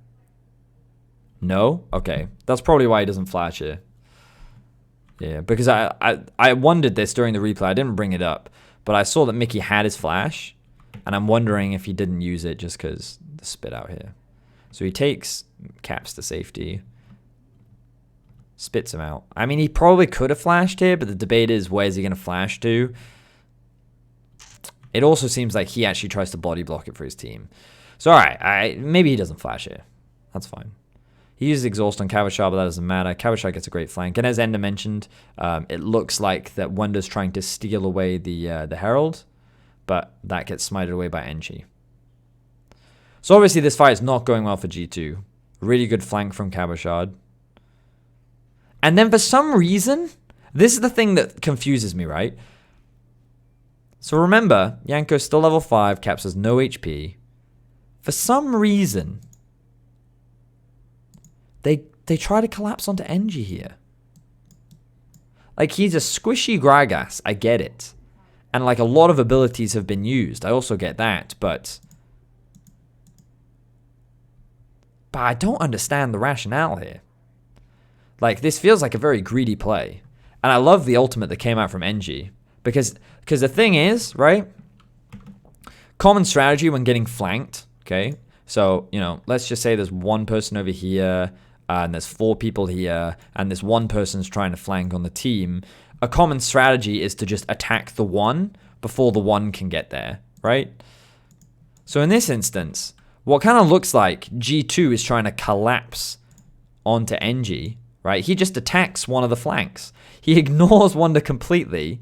No? Okay. That's probably why he doesn't flash here. Yeah, because I wondered this during the replay. I didn't bring it up, but I saw that Mickey had his flash, and I'm wondering if he didn't use it just because the spit out here. So he takes Caps to safety. Spits him out. I mean, he probably could have flashed here, but the debate is, where's he going to flash to? It also seems like he actually tries to body block it for his team. So, all right, maybe he doesn't flash here. That's fine. He uses Exhaust on Kavashar, but that doesn't matter. Kavashar gets a great flank. And as Ender mentioned, it looks like that Wonder's trying to steal away the Herald, but that gets smited away by Enchi. So obviously this fight is not going well for G2. Really good flank from Kavashar. And then for some reason, this is the thing that confuses me, right? So remember, Yanko's still level 5, Caps has no HP. For some reason, they try to collapse onto Engie here. Like, he's a squishy Gragas, I get it. And like, a lot of abilities have been used, I also get that, but I don't understand the rationale here. Like, this feels like a very greedy play. And I love the ultimate that came out from Engie. Because the thing is, right? Common strategy when getting flanked, okay? So, you know, let's just say there's one person over here, and there's 4 people here, and this one person's trying to flank on the team. A common strategy is to just attack the one before the one can get there, right? So in this instance, what kind of looks like G2 is trying to collapse onto Engie, right? He just attacks one of the flanks. He ignores Wonder completely,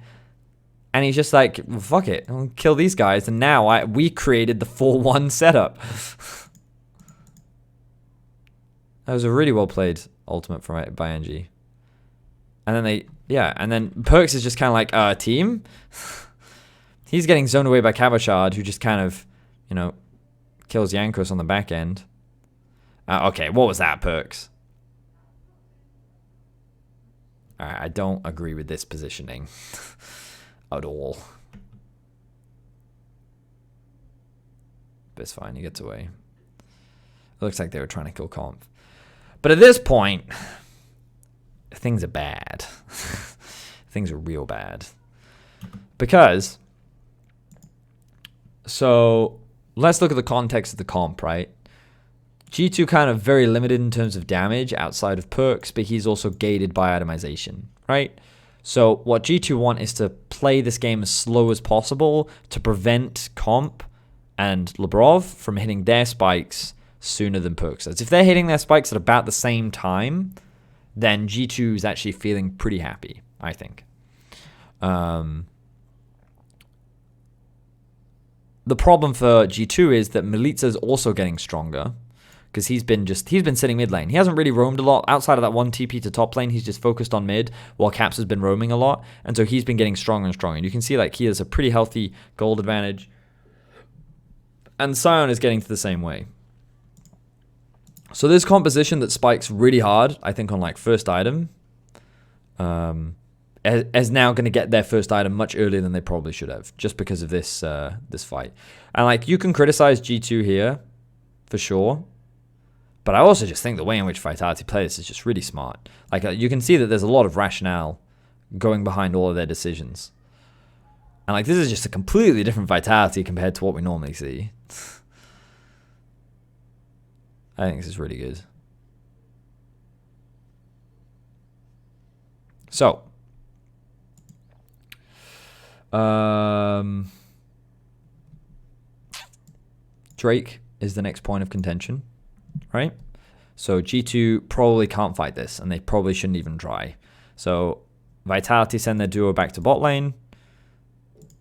and he's just like, well, fuck it, I'll kill these guys, and now we created the 4-1 setup. That was a really well played ultimate by Engie. And then and then Perks is just kind of like, team? He's getting zoned away by Kavashard, who just kind of, you know, kills Yankos on the back end. Okay, what was that, Perks? Alright, I don't agree with this positioning at all. But it's fine, he gets away. It looks like they were trying to kill Comp. But at this point, things are bad. Things are real bad. Because, so, let's look at the context of the comp, right? G2 kind of very limited in terms of damage outside of Perks, but he's also gated by itemization, right? So what G2 want is to play this game as slow as possible to prevent Comp and Labrov from hitting their spikes sooner than Perks does. If they're hitting their spikes at about the same time, then G2 is actually feeling pretty happy, I think. The problem for G2 is that Milica is also getting stronger because he's been sitting mid lane. He hasn't really roamed a lot outside of that one TP to top lane. He's just focused on mid while Caps has been roaming a lot, and so he's been getting stronger and stronger. And you can see like he has a pretty healthy gold advantage, and Sion is getting to the same way. So this composition that spikes really hard, I think on like first item, is now going to get their first item much earlier than they probably should have, just because of this this fight. And like, you can criticize G2 here, for sure, but I also just think the way in which Vitality plays is just really smart. Like, you can see that there's a lot of rationale going behind all of their decisions. And like, this is just a completely different Vitality compared to what we normally see. I think this is really good. So, Drake is the next point of contention, right? So G2 probably can't fight this, and they probably shouldn't even try. So Vitality send their duo back to bot lane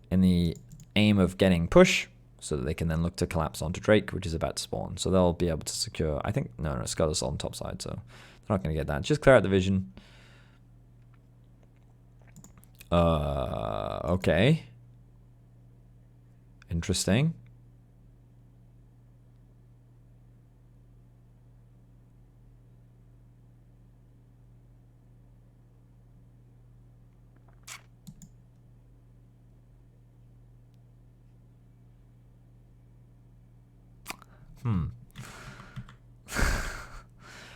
in the aim of getting push, so that they can then look to collapse onto Drake, which is about to spawn. So they'll be able to secure, I think, no, Scutter's on top side, so they're not going to get that. Just clear out the vision. Okay. Interesting.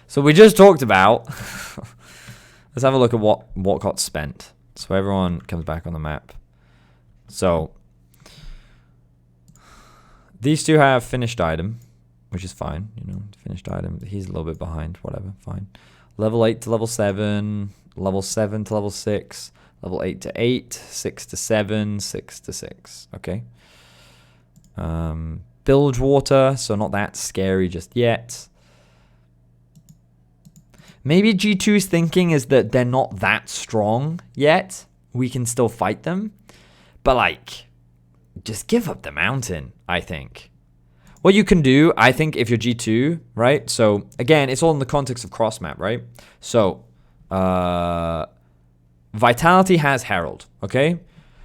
So we just talked about, let's have a look at what got spent. So everyone comes back on the map. So these two have finished item, which is fine, you know, finished item. He's a little bit behind, whatever, fine. level 8 to level 7, level 7 to level 6, level 8 to 8, 6 to 7, 6 to 6. Okay. Bilge water, so not that scary just yet. Maybe G2's thinking is that they're not that strong yet. We can still fight them. But, like, just give up the mountain, I think. What you can do, I think, if you're G2, right? So, again, it's all in the context of cross map, right? So, Vitality has Herald, okay?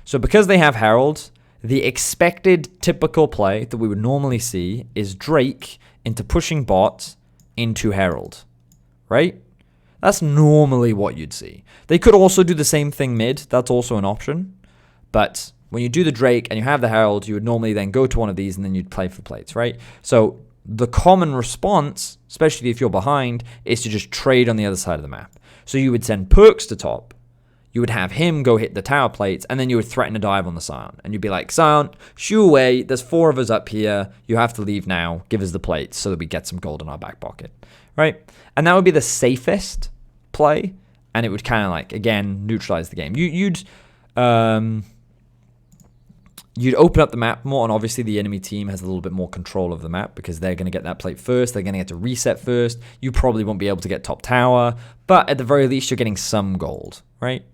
So, because they have Herald, the expected typical play that we would normally see is Drake into pushing bot into Herald, right? That's normally what you'd see. They could also do the same thing mid. That's also an option. But when you do the Drake and you have the Herald, you would normally then go to one of these and then you'd play for plates, right? So the common response, especially if you're behind, is to just trade on the other side of the map. So you would send Perks to top. You would have him go hit the tower plates, and then you would threaten a dive on the Scion. And you'd be like, Scion, shoo away. There's 4 of us up here. You have to leave now. Give us the plates so that we get some gold in our back pocket, right? And that would be the safest play, and it would kind of like, again, neutralize the game. You'd open up the map more, and obviously the enemy team has a little bit more control of the map because they're going to get that plate first. They're going to get to reset first. You probably won't be able to get top tower, but at the very least, you're getting some gold, right?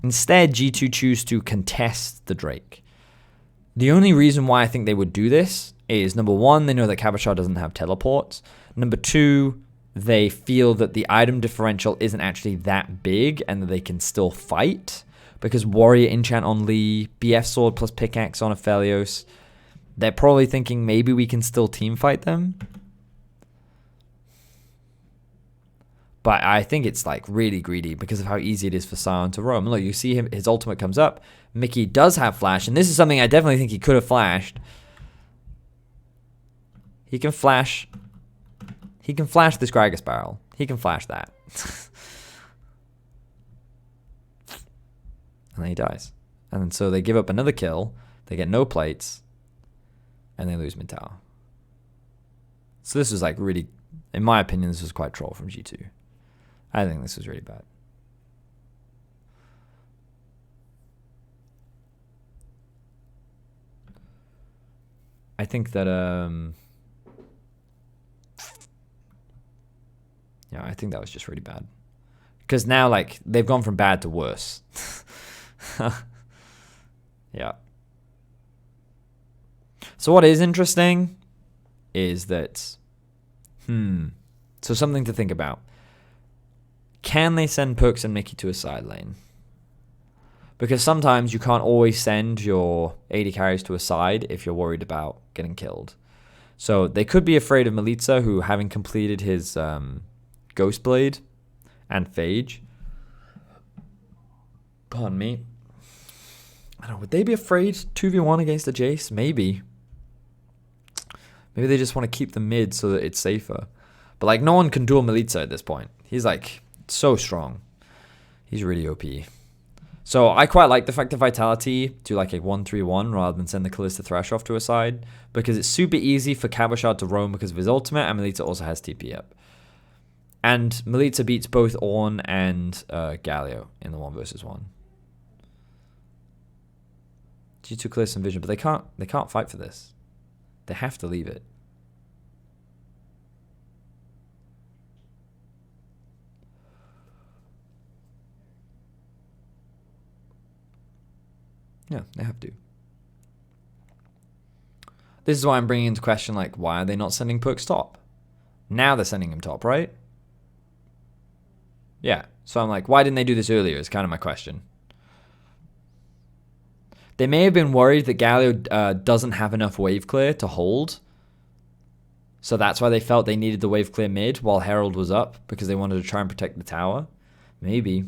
Instead, G2 choose to contest the Drake. The only reason why I think they would do this is, number one, they know that Cabochard doesn't have teleports. Number two, they feel that the item differential isn't actually that big and that they can still fight. Because Warrior enchant on Lee, BF Sword plus Pickaxe on Aphelios, they're probably thinking maybe we can still team fight them. But I think it's like really greedy because of how easy it is for Scion to roam. Look, you see him, his ultimate comes up. Mickey does have flash, and this is something I definitely think he could have flashed. He can flash. He can flash this Gragas barrel. He can flash that. And then he dies. And then so they give up another kill. They get no plates. And they lose mid tower. So this was like really, in my opinion, this was quite troll from G2. I think this was really bad. I think that, yeah, I think that was just really bad. Because now, like, they've gone from bad to worse. Yeah. So what is interesting is that, so something to think about. Can they send Perks and Mickey to a side lane? Because sometimes you can't always send your AD carries to a side if you're worried about getting killed. So they could be afraid of Melitza, who, having completed his Ghost Blade and Phage. Pardon me. I don't know, would they be afraid 2v1 against a Jace? Maybe. Maybe they just want to keep the mid so that it's safer. But like, no one can duel Melitza at this point. He's like so strong. He's really OP. So I quite like the fact that Vitality do like a 1-3-1 rather than send the Kalista Thresh off to a side, because it's super easy for Cabochard to roam because of his ultimate, and Melitza also has TP up. And Melitza beats both Ornn and Galio in the 1v1. G2 clears some vision, but they can't fight for this. They have to leave it. Yeah, they have to. This is why I'm bringing into question, like, why are they not sending Perks top? Now they're sending him top, right? Yeah, so I'm like, why didn't they do this earlier is kind of my question. They may have been worried that Galio doesn't have enough wave clear to hold. So that's why they felt they needed the wave clear mid while Herald was up, because they wanted to try and protect the tower. Maybe.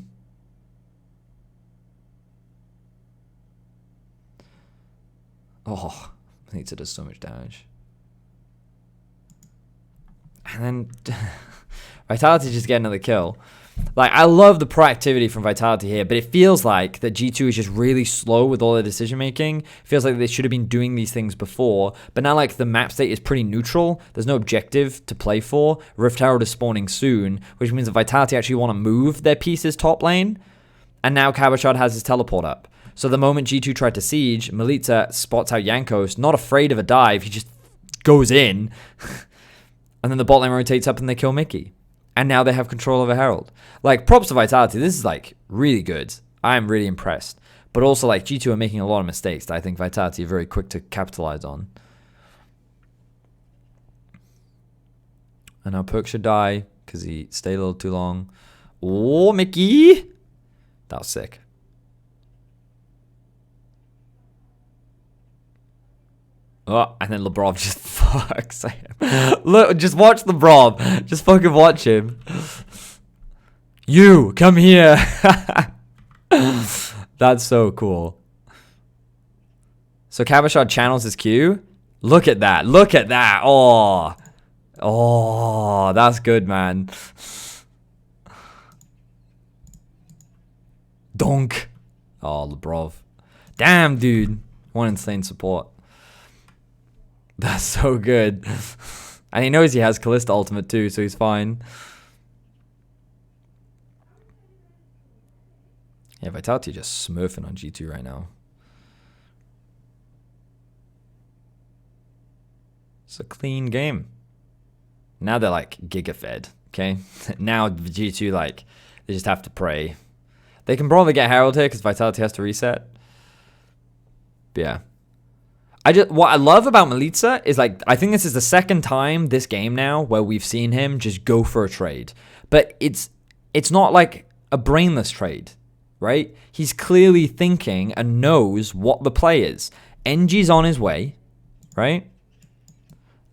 Oh, Melitza does so much damage. And then Vitality just get another kill. Like, I love the proactivity from Vitality here, but it feels like that G2 is just really slow with all their decision making. It feels like they should have been doing these things before, but now like the map state is pretty neutral. There's no objective to play for. Rift Herald is spawning soon, which means that Vitality actually want to move their pieces top lane, and now Kabashad has his teleport up. So the moment G2 tried to siege, Melita spots out Jankos, not afraid of a dive, he just goes in, and then the bot lane rotates up and they kill Mickey. And now they have control over Herald. Like, props to Vitality. This is, like, really good. I'm really impressed. But also, like, G2 are making a lot of mistakes that I think Vitality are very quick to capitalize on. And now Perk should die because he stayed a little too long. Oh, Mickey! That was sick. Oh, and then Lebrov just fucks him. Look, just watch Lebrov. Just fucking watch him. You, come here. That's so cool. So Kabashad channels his Q. Look at that. Look at that. Oh. Oh, that's good, man. Donk. Oh, Lebrov. Damn, dude. One insane support. That's so good. And he knows he has Kalista ultimate too, so he's fine. Yeah, Vitality just smurfing on G2 right now. It's a clean game. Now they're like giga fed, okay? Now G2, like, they just have to pray. They can probably get Herald here because Vitality has to reset. But yeah. What I love about Melitza is, like, I think this is the second time this game now where we've seen him just go for a trade. But it's not like a brainless trade, right? He's clearly thinking and knows what the play is. NG's on his way, right?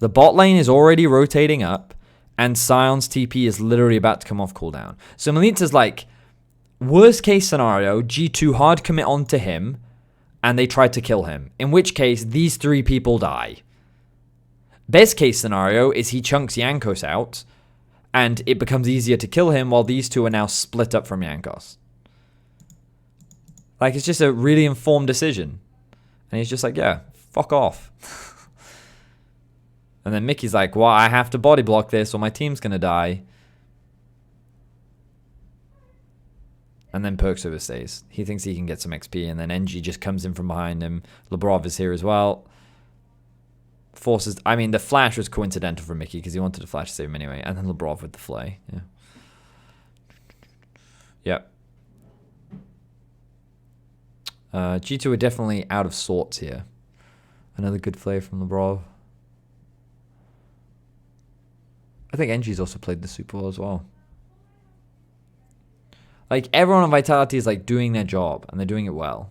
The bot lane is already rotating up, and Sion's TP is literally about to come off cooldown. So Melitza's like, worst case scenario, G2 hard commit onto him, and they tried to kill him, in which case these three people die. Best case scenario is he chunks Jankos out, and it becomes easier to kill him while these two are now split up from Jankos. Like, it's just a really informed decision. And he's just like, yeah, fuck off. And then Mickey's like, well, I have to body block this or my team's going to die. And then Perks overstays. He thinks he can get some XP, and then NG just comes in from behind him. Lebrov is here as well. Forces... I mean, the flash was coincidental for Mickey because he wanted to flash to save him anyway. And then Lebrov with the flay. Yeah. Yep. G2 are definitely out of sorts here. Another good flay from Lebrov. I think NG's also played the super well as well. Like, everyone on Vitality is, like, doing their job, and they're doing it well.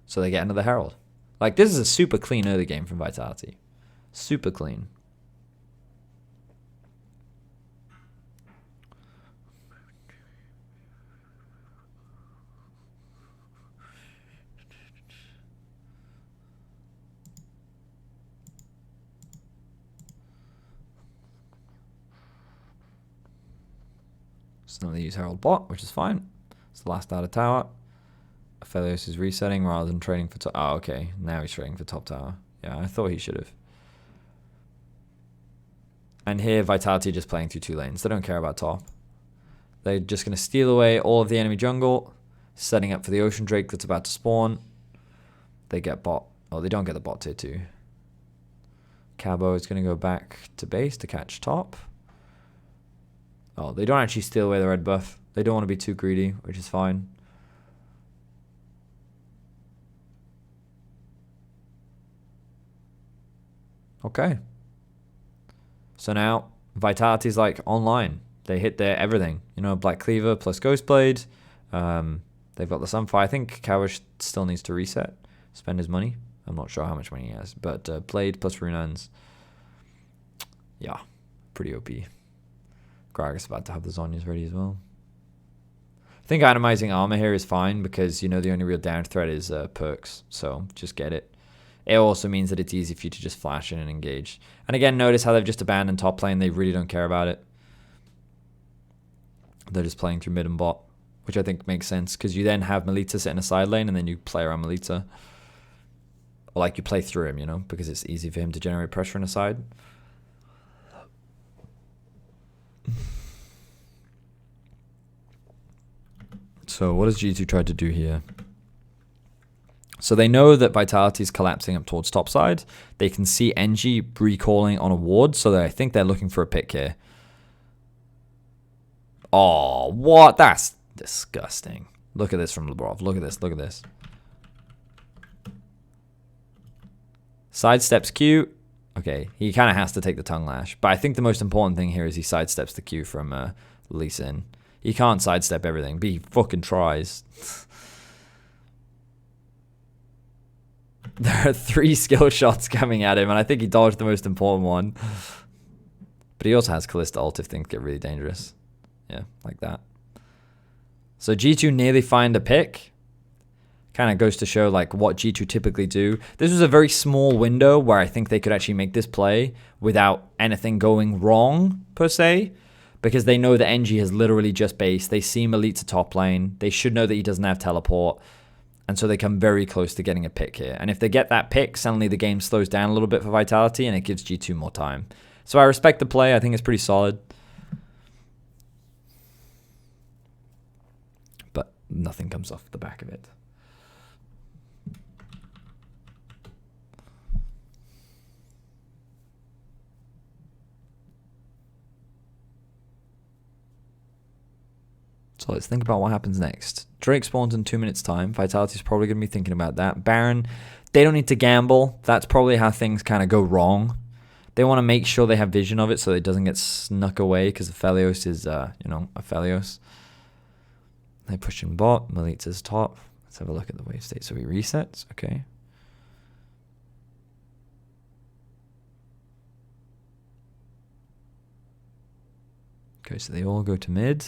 So they get another Herald. Like, this is a super clean early game from Vitality. Super clean. So now they use Herald bot, which is fine. It's the last out of tower. Aphelios is resetting rather than trading for top. Oh, okay. Now he's trading for top tower. Yeah, I thought he should have. And here, Vitality just playing through two lanes. They don't care about top. They're just going to steal away all of the enemy jungle, setting up for the Ocean Drake that's about to spawn. They get bot. Oh, they don't get the bot tier 2. Cabo is going to go back to base to catch top. Oh, they don't actually steal away the red buff. They don't want to be too greedy, which is fine. Okay. So now, Vitality's like online. They hit their everything. You know, Black Cleaver plus Ghostblade. They've got the Sunfire. I think Kawish still needs to reset. Spend his money. I'm not sure how much money he has. But Blade plus Runans. Yeah, pretty OP. Gragas about to have the Zonyas ready as well. I think itemizing armor here is fine because, you know, the only real down threat is perks. So just get it. it also means that it's easy for you to just flash in and engage. And again, notice how they've just abandoned top lane. They really don't care about it. They're just playing through mid and bot, which I think makes sense because you then have Melita sit in a side lane and then you play around Melita. Or like you play through him, you know, because it's easy for him to generate pressure on a side. So what does G2 try to do here? So they know that Vitality is collapsing up towards top side. They can see NG recalling on a ward, so I think they're looking for a pick here. Oh, what? That's disgusting. Look at this from Lebrov. Look at this. Look at this. Sidesteps Q. Okay, he kind of has to take the tongue lash. But I think the most important thing here is he sidesteps the Q from Lee Sin. He can't sidestep everything, but he fucking tries. There are 3 skill shots coming at him, and I think he dodged the most important one. But he also has Kalista ult if things get really dangerous. Yeah, like that. So G2 nearly find a pick. Kind of goes to show like what G2 typically do. This was a very small window where I think they could actually make this play without anything going wrong, per se. Because they know that NG has literally just base. They see Melita top lane. They should know that he doesn't have teleport. And so they come very close to getting a pick here. And if they get that pick, suddenly the game slows down a little bit for Vitality and it gives G2 more time. So I respect the play. I think it's pretty solid. But nothing comes off the back of it. So let's think about what happens next. Drake spawns in 2 minutes time. Vitality's probably going to be thinking about that. Baron, they don't need to gamble. That's probably how things kind of go wrong. They want to make sure they have vision of it so it doesn't get snuck away because Aphelios is, Aphelios. They push in bot. Melita's top. Let's have a look at the wave state. So he resets. Okay. Okay, so they all go to mid.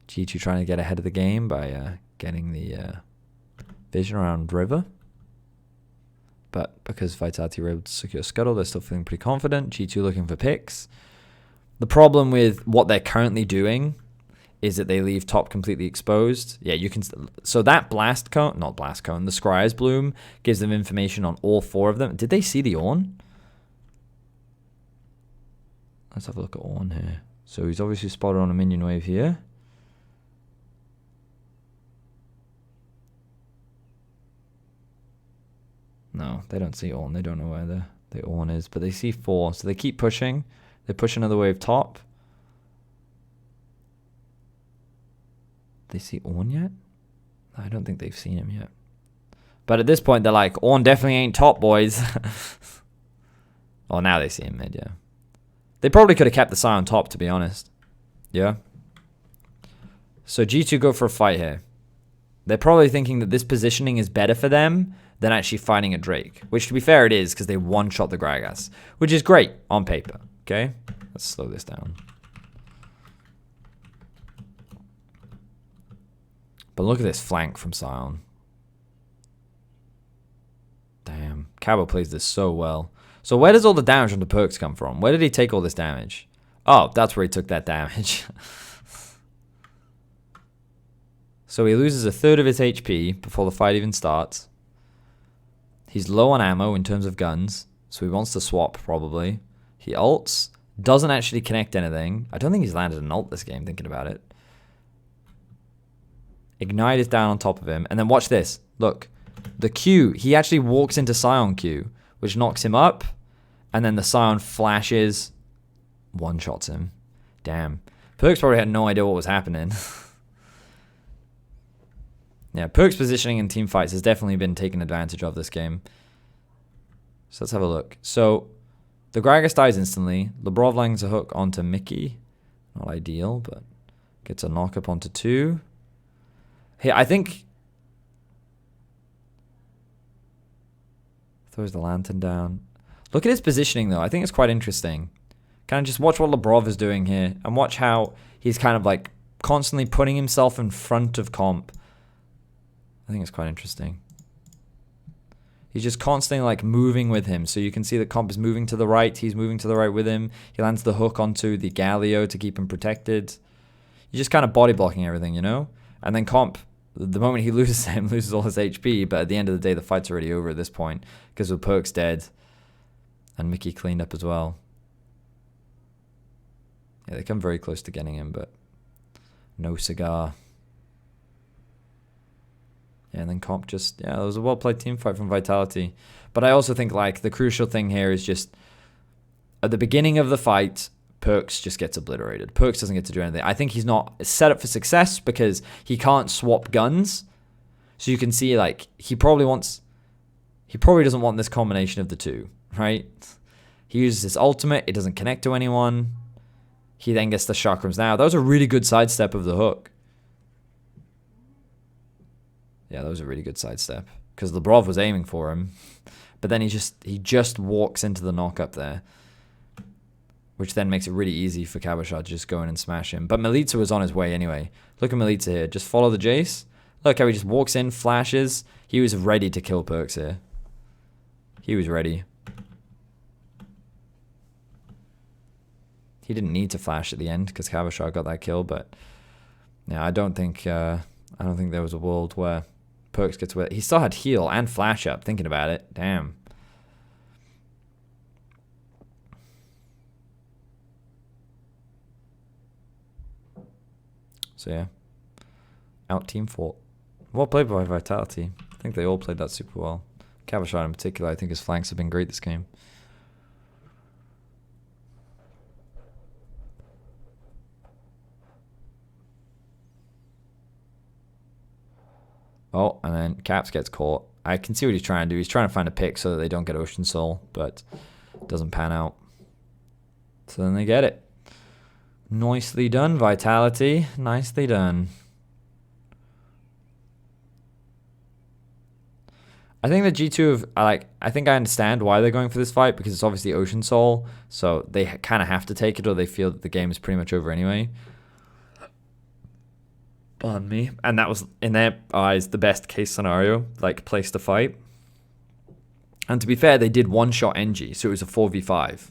G2 trying to get ahead of the game by getting the vision around River. But because Vitality were able to secure Scuttle, they're still feeling pretty confident. G2 looking for picks. The problem with what they're currently doing is that they leave top completely exposed. Yeah, you can... So that blast cone... Not blast cone. The Scryer's Bloom gives them information on all 4 of them. Did they see the Ornn? Let's have a look at Ornn here. So he's obviously spotted on a minion wave here. No, they don't see Ornn. They don't know where the Ornn is. But they see 4. So they keep pushing. They push another wave top. They see Ornn yet? I don't think they've seen him yet. But at this point, they're like, Ornn definitely ain't top, boys. Well, now they see him mid, yeah. They probably could have kept the Psy on top, to be honest. Yeah. So G2 go for a fight here. They're probably thinking that this positioning is better for them than actually fighting a Drake. Which, to be fair, it is, because they one-shot the Gragas. Which is great on paper, okay? Let's slow this down. But look at this flank from Sion. Damn. Cabo plays this so well. So where does all the damage on the perks come from? Where did he take all this damage? Oh, that's where he took that damage. So he loses a third of his HP before the fight even starts. He's low on ammo in terms of guns, so he wants to swap probably. He ults, doesn't actually connect anything. I don't think he's landed an ult this game, thinking about it. Ignite is down on top of him, and then watch this. Look, the Q, he actually walks into Sion Q, which knocks him up, and then the Sion flashes, one-shots him. Damn. Perks probably had no idea what was happening. Yeah, Perk's positioning in team fights has definitely been taken advantage of this game. So let's have a look. So the Gragas dies instantly. Lebrov lands a hook onto Mickey. Not ideal, but gets a knock up onto 2. Hey, I think... Throws the lantern down. Look at his positioning, though. I think it's quite interesting. Kind of just watch what Lebrov is doing here. And watch how he's kind of like constantly putting himself in front of comp. I think it's quite interesting. He's just constantly like moving with him. So you can see that Comp is moving to the right. He's moving to the right with him. He lands the hook onto the Galio to keep him protected. You're just kind of body blocking everything, you know? And then Comp, the moment he loses him, loses all his HP. But at the end of the day, the fight's already over at this point because with Perk's dead and Mickey cleaned up as well. Yeah, they come very close to getting him, but no cigar. Yeah, and then Comp just, yeah, it was a well-played team fight from Vitality. But I also think, like, the crucial thing here is just, at the beginning of the fight, Perks just gets obliterated. Perks doesn't get to do anything. I think he's not set up for success because he can't swap guns. So you can see, like, he probably doesn't want this combination of the two, right? He uses his ultimate, it doesn't connect to anyone. He then gets the chakrams now. That was a really good sidestep of the hook. Yeah, that was a really good sidestep because Labrov was aiming for him, but then he just walks into the knock up there, which then makes it really easy for Cabochard to just go in and smash him. But Melitza was on his way anyway. Look at Melitza here. Just follow the Jace. Look how he just walks in, flashes. He was ready to kill Perks here. He was ready. He didn't need to flash at the end because Cabochard got that kill, but yeah, I don't think there was a world where Perks gets away. He still had heal and flash up, thinking about it. Damn. So yeah. Out team fought. Well played by Vitality. I think they all played that super well. Cabochard in particular, I think his flanks have been great this game. Oh, and then Caps gets caught. I can see what he's trying to do. He's trying to find a pick so that they don't get Ocean Soul, but it doesn't pan out. So then they get it. Nicely done, Vitality. Nicely done. I think the G2 I think I understand why they're going for this fight because it's obviously Ocean Soul, so they kind of have to take it or they feel that the game is pretty much over anyway. Pardon me. And that was, in their eyes, the best case scenario, like, place to fight. And to be fair, they did one-shot NG, so it was a 4v5.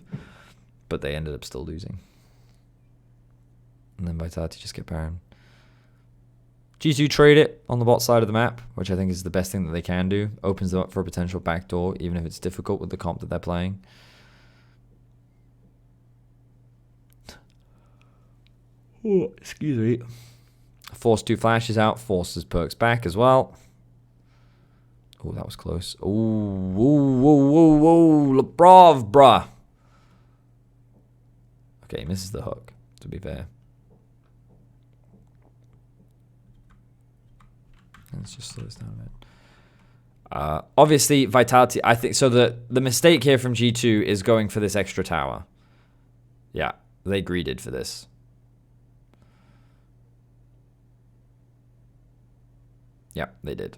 But they ended up still losing. And then Vitality just get Baron. G2 trade it on the bot side of the map, which I think is the best thing that they can do. Opens them up for a potential backdoor, even if it's difficult with the comp that they're playing. Oh, excuse me. Force 2 flashes out, forces Perks back as well. Oh, that was close. Oh, whoa, whoa, whoa, Labrov, bruh. Okay, misses the hook, to be fair. Let's just slow this down a bit. Obviously, Vitality, I think, so the mistake here from G2 is going for this extra tower. Yeah, they greeded for this. Yeah, they did.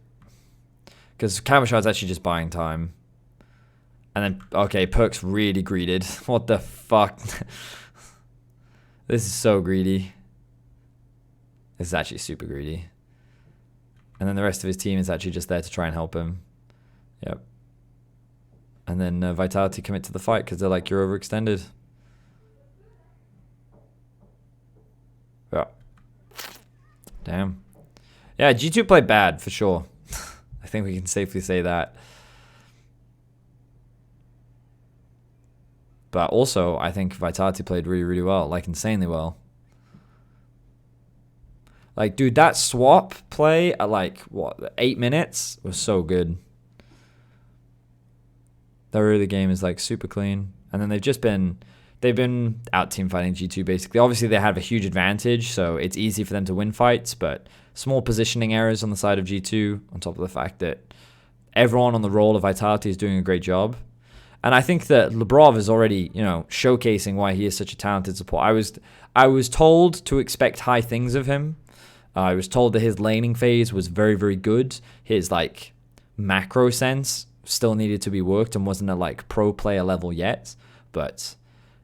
Because Cabochard's actually just buying time. And then, okay, Perks really greeded. What the fuck? This is so greedy. This is actually super greedy. And then the rest of his team is actually just there to try and help him. Yep. And then Vitality commit to the fight because they're like, you're overextended. Yeah. Damn. Yeah, G2 played bad, for sure. I think we can safely say that. But also, I think Vitality played really, really well. Like, insanely well. Like, dude, that swap play at, like, what, 8 minutes was so good. The early game is, like, super clean. And then they've been out team fighting G2, basically. Obviously, they have a huge advantage, so it's easy for them to win fights, but small positioning errors on the side of G2, on top of the fact that everyone on the role of Vitality is doing a great job. And I think that Labrov is already, you know, showcasing why he is such a talented support. I was told to expect high things of him. I was told that his laning phase was very, very good. His, like, macro sense still needed to be worked and wasn't at, like, pro player level yet. But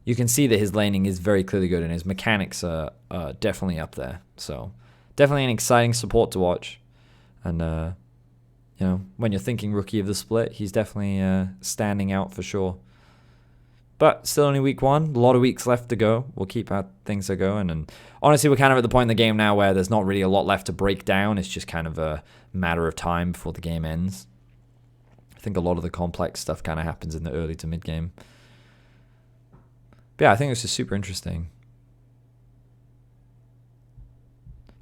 you can see that his laning is very clearly good and his mechanics are definitely up there. So definitely an exciting support to watch. And when you're thinking rookie of the split, he's definitely standing out for sure. But still only week 1. A lot of weeks left to go. We'll keep how things are going. And honestly, we're kind of at the point in the game now where there's not really a lot left to break down. It's just kind of a matter of time before the game ends. I think a lot of the complex stuff kind of happens in the early to mid game. But yeah, I think it's just super interesting.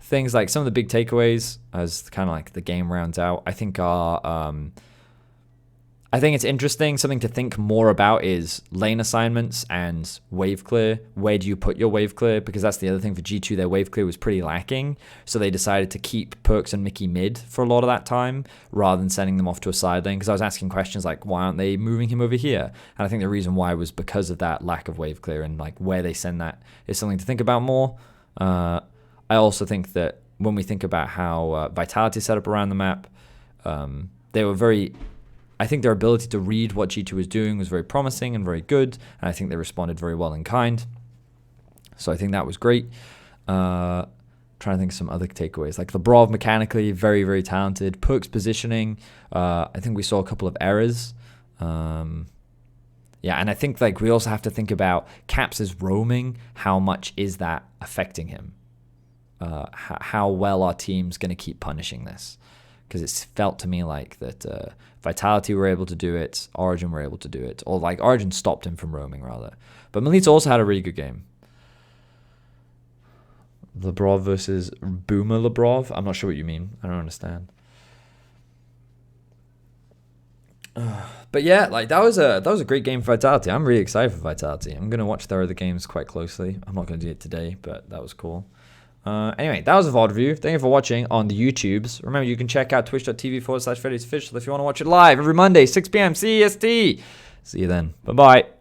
Things like some of the big takeaways as kind of like the game rounds out, I think are... I think it's interesting. Something to think more about is lane assignments and wave clear. Where do you put your wave clear? Because that's the other thing for G2. Their wave clear was pretty lacking. So they decided to keep Perks and Mickey mid for a lot of that time rather than sending them off to a side lane. Because I was asking questions like, why aren't they moving him over here? And I think the reason why was because of that lack of wave clear, and like where they send that is something to think about more. I also think that when we think about how Vitality set up around the map, they were very... I think their ability to read what G2 was doing was very promising and very good, and I think they responded very well in kind. So I think that was great. Trying to think of some other takeaways. Like Labrov mechanically, very, very talented. Perk's positioning, I think we saw a couple of errors. Yeah, and I think like we also have to think about Caps' roaming. How much is that affecting him? How well are teams going to keep punishing this? Because it's felt to me like that Vitality were able to do it, Origin were able to do it, or like Origin stopped him from roaming rather. But Melita also had a really good game. Labrov versus Boomer Labrov? I'm not sure what you mean. I don't understand. But yeah, like that was a great game for Vitality. I'm really excited for Vitality. I'm gonna watch their other games quite closely. I'm not gonna do it today, but that was cool. Anyway, that was a VOD review. Thank you for watching on the YouTubes. Remember, you can check out twitch.tv/VediusOfficial if you want to watch it live every Monday, 6 p.m. CEST. See you then. Bye-bye.